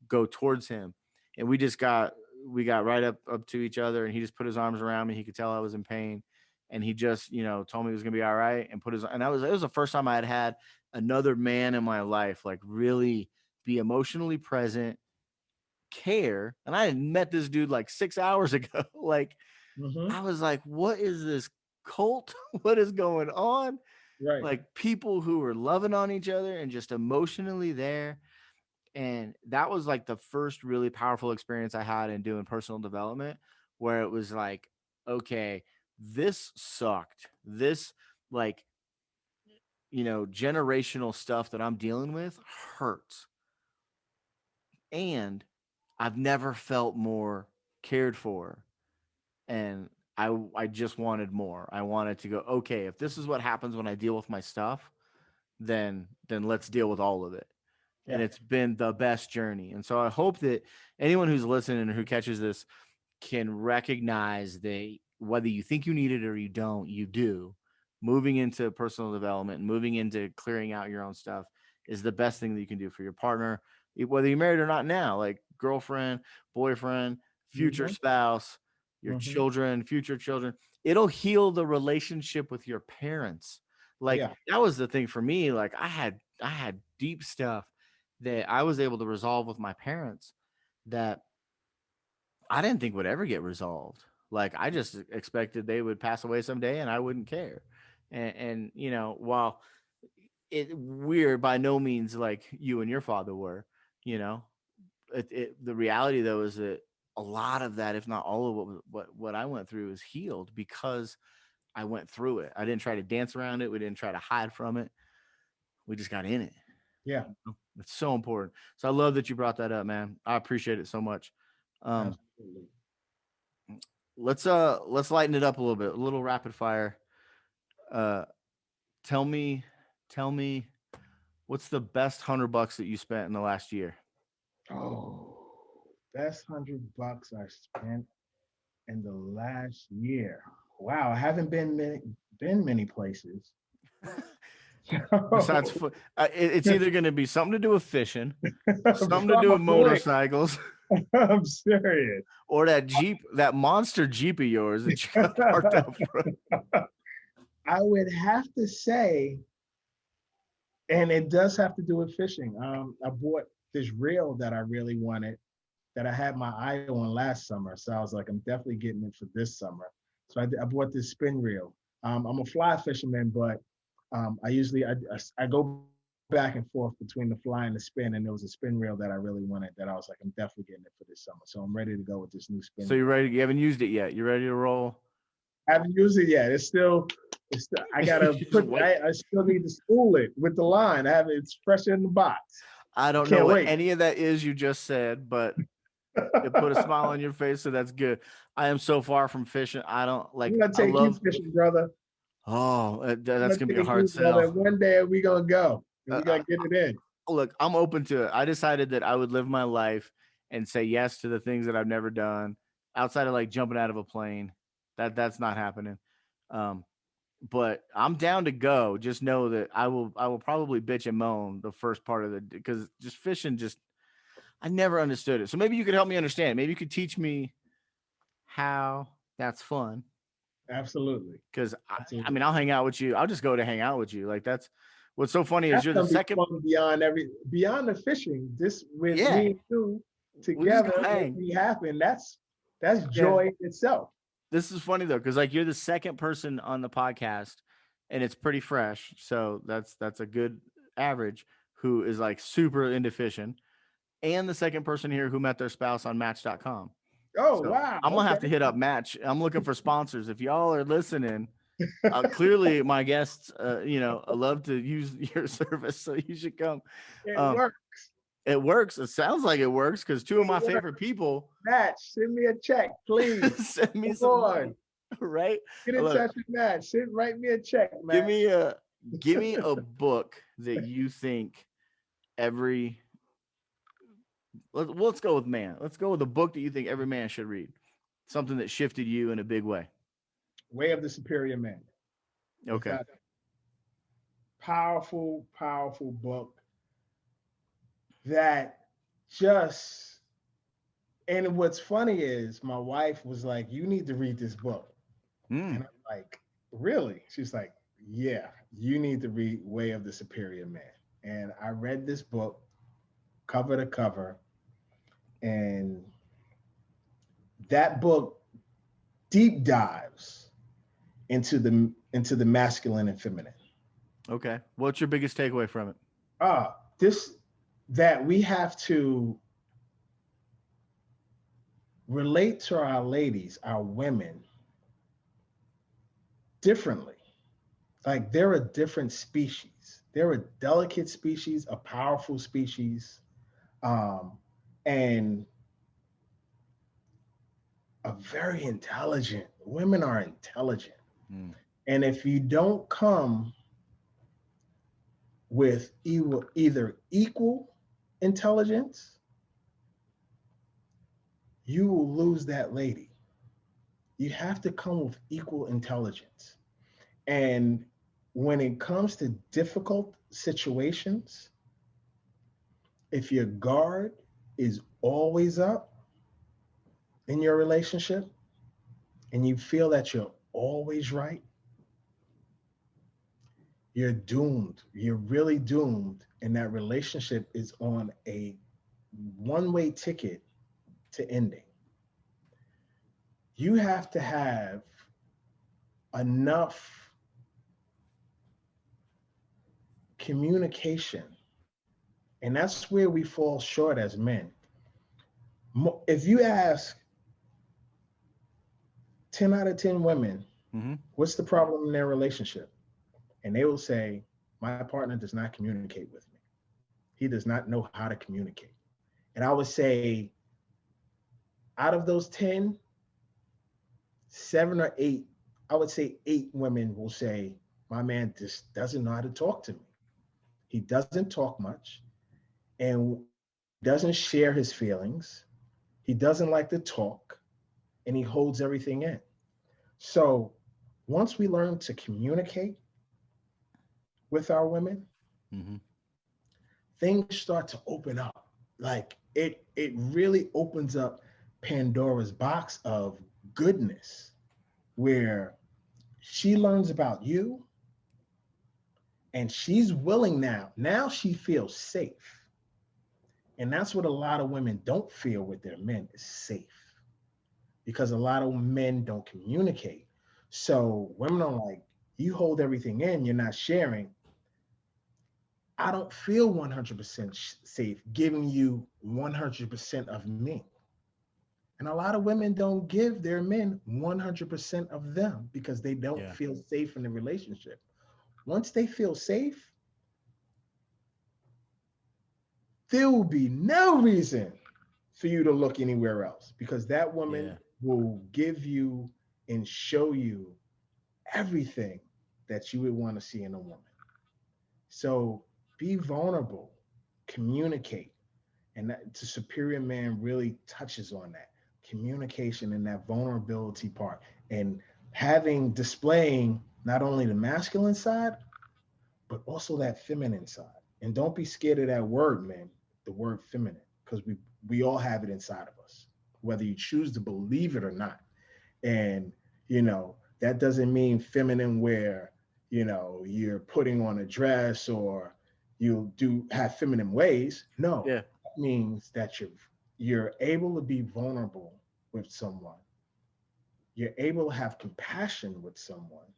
go towards him. And we got right up to each other and he just put his arms around me. He could tell I was in pain. And he just, told me it was gonna be all right and put his and it was the first time I had another man in my life like really be emotionally present, care. And I had met this dude like 6 hours ago. Like Hmm. I was like, what is this cult? What is going on? Right. Like people who were loving on each other and just emotionally there. And that was like the first really powerful experience I had in doing personal development, where it was like, okay, this sucked. This, like, generational stuff that I'm dealing with hurts. And I've never felt more cared for. And I just wanted more. I wanted to go, okay, if this is what happens when I deal with my stuff, then let's deal with all of it. And Yeah. it's been the best journey. And so I hope that anyone who's listening or who catches this can recognize that whether you think you need it or you don't, you do. Moving into personal development and moving into clearing out your own stuff is the best thing that you can do for your partner, whether you're married or not now, like girlfriend, boyfriend, future Hmm. spouse, your Hmm. children, future children. It'll heal the relationship with your parents. Like Yeah. that was the thing for me. Like I had deep stuff that I was able to resolve with my parents that I didn't think would ever get resolved. Like I just expected they would pass away someday and I wouldn't care. And while it weird by no means like you and your father were, you know, the reality though is that a lot of that, if not all of what I went through, is healed because I went through it. I didn't try to dance around it. We didn't try to hide from it. We just got in it. Yeah. It's so important. So I love that you brought that up, man. I appreciate it so much. Um, Absolutely. let's lighten it up a little bit, a little rapid fire. Uh, tell me, tell me, what's the best $100 that you spent in the last year? Oh, best $100 I spent in the last year. Wow, I haven't been many places. Besides, So, it's either going to be something to do with fishing, something to do with probably, motorcycles, I'm serious. or that Jeep, that monster Jeep of yours that you got parked out front. I would have to say, and it does have to do with fishing. I bought this reel that I really wanted that I had my eye on last summer. So I was like, I'm definitely getting it for this summer. So I bought this spin reel. I'm a fly fisherman, but I go back and forth between the fly and the spin, and there was a spin reel that I really wanted that I was like, I'm definitely getting it for this summer. So I'm ready to go with this new spin So you're reel. ready? You haven't used it yet. You ready to roll? I haven't used it yet. It's still I gotta Just put wait. I still need to spool it with the line. It's fresh in the box. I I don't know can't what wait. any of that is you just said, but it put a smile on your face, so that's good. I am so far from fishing. I don't I'm like. gonna I take you love. fishing, brother. Oh, I'm that's gonna gonna be a take hard you, brother. sell. One day we gonna go and Uh, we uh, gotta get it in. Look, I'm open to it. I decided that I would live my life and say yes to the things that I've never done outside of like jumping out of a plane. That's not happening. Um, but I'm down to go. Just know that I will probably bitch and moan the first part of the because just fishing just I never understood it. So maybe you could help me understand. Maybe you could teach me how that's fun. Absolutely, Because I absolutely. mean, I'll hang out with you. I'll just go to hang out with you. Like that's what's so funny is That's you're the gonna be second. fun beyond the fishing. This with Yeah, me and you we just together go hang. making it happen. That's Yeah, joy in itself. this is funny though, because like you're the second person on the podcast, and it's pretty fresh. So that's a good average who is like super into fishing, and the second person here who met their spouse on Match.com. Oh, So wow. I'm gonna have to Okay. hit up Match. I'm looking for sponsors. If y'all are listening, clearly my guests, I love to use your service, so you should come. It Um, works. it works. It sounds like it works because two of It my works. favorite people Match, send me a check, please. send me Come some on. money, right? Get in Look, touch with Match. Write me a check, give Match. me a give me a book that you think every let's go with man. Let's go with the book that you think every man should read. Something that shifted you in a big way. Way of the Superior Man. Okay. Without powerful, powerful book that just and what's funny is my wife was like, you need to read this book. Mm, And I'm like, really? She's like, yeah, you need to read Way of the Superior Man. And I read this book cover to cover, and that book deep dives into the masculine and feminine. okay. What's your biggest takeaway from it? This that we have to relate to our ladies, our women, differently. Like they're a different species. They're a delicate species, a powerful species, um, and a very intelligent. Women are intelligent. Mm, And if you don't come with either equal intelligence, you will lose that lady. You have to come with equal intelligence. And when it comes to difficult situations, if your guard is always up in your relationship and you feel that you're always right, you're doomed. You're really doomed. And that relationship is on a one-way ticket to ending. You have to have enough communication. And that's where we fall short as men. If you ask 10 out of 10 women, mm-hmm. what's the problem in their relationship? And they will say, my partner does not communicate with me. He does not know how to communicate. And I would say, out of those 10, 7 or 8, I would say 8 women will say, my man just doesn't know how to talk to me. He doesn't talk much and doesn't share his feelings. He doesn't like to talk and he holds everything in. So once we learn to communicate with our women, Mm-hmm. things start to open up. Like it really opens up Pandora's box of goodness where she learns about you and she's willing now she feels safe. And that's what a lot of women don't feel with their men is safe because a lot of men don't communicate. So women are like, you hold everything in, you're not sharing. I don't feel 100% safe giving you 100% of me. And a lot of women don't give their men 100% of them because they don't Yeah. feel safe in the relationship. Once they feel safe, there will be no reason for you to look anywhere else because that woman Yeah. will give you and show you everything that you would want to see in a woman. So be vulnerable, communicate. And that the superior man really touches on that communication and that vulnerability part and displaying not only the masculine side, but also that feminine side. And don't be scared of that word, man, the word feminine, because we all have it inside of us, whether you choose to believe it or not. And that doesn't mean feminine where you're putting on a dress or you do have feminine ways. No, Yeah. that means that you're able to be vulnerable with someone. You're able to have compassion with someone,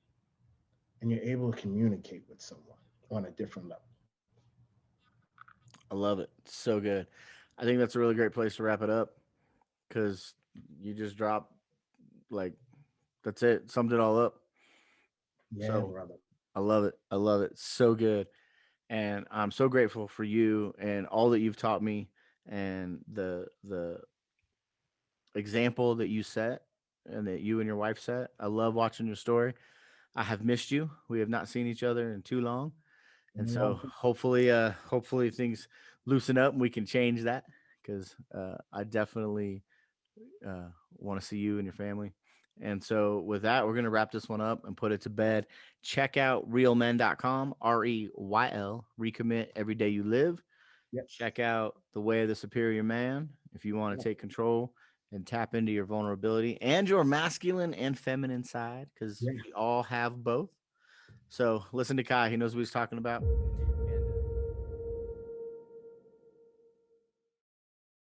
and you're able to communicate with someone on a different level. I love it. So good. I think that's a really great place to wrap it up because you just dropped like that's it. Summed it all up. Yeah, So brother. I love it. I love it. So good. And I'm so grateful for you and all that you've taught me and the example that you set and that you and your wife set. I love watching your story. I have missed you. We have not seen each other in too long. And You're so welcome. hopefully things loosen up and we can change that because I definitely want to see you and your family. And so with that, we're going to wrap this one up and put it to bed. Check out realmen.com, REYL, recommit every day you live. Yes. Check out the way of the superior man if you want Yeah. to take control and tap into your vulnerability and your masculine and feminine side because Yeah. we all have both. So listen to Kai. He knows what he's talking about.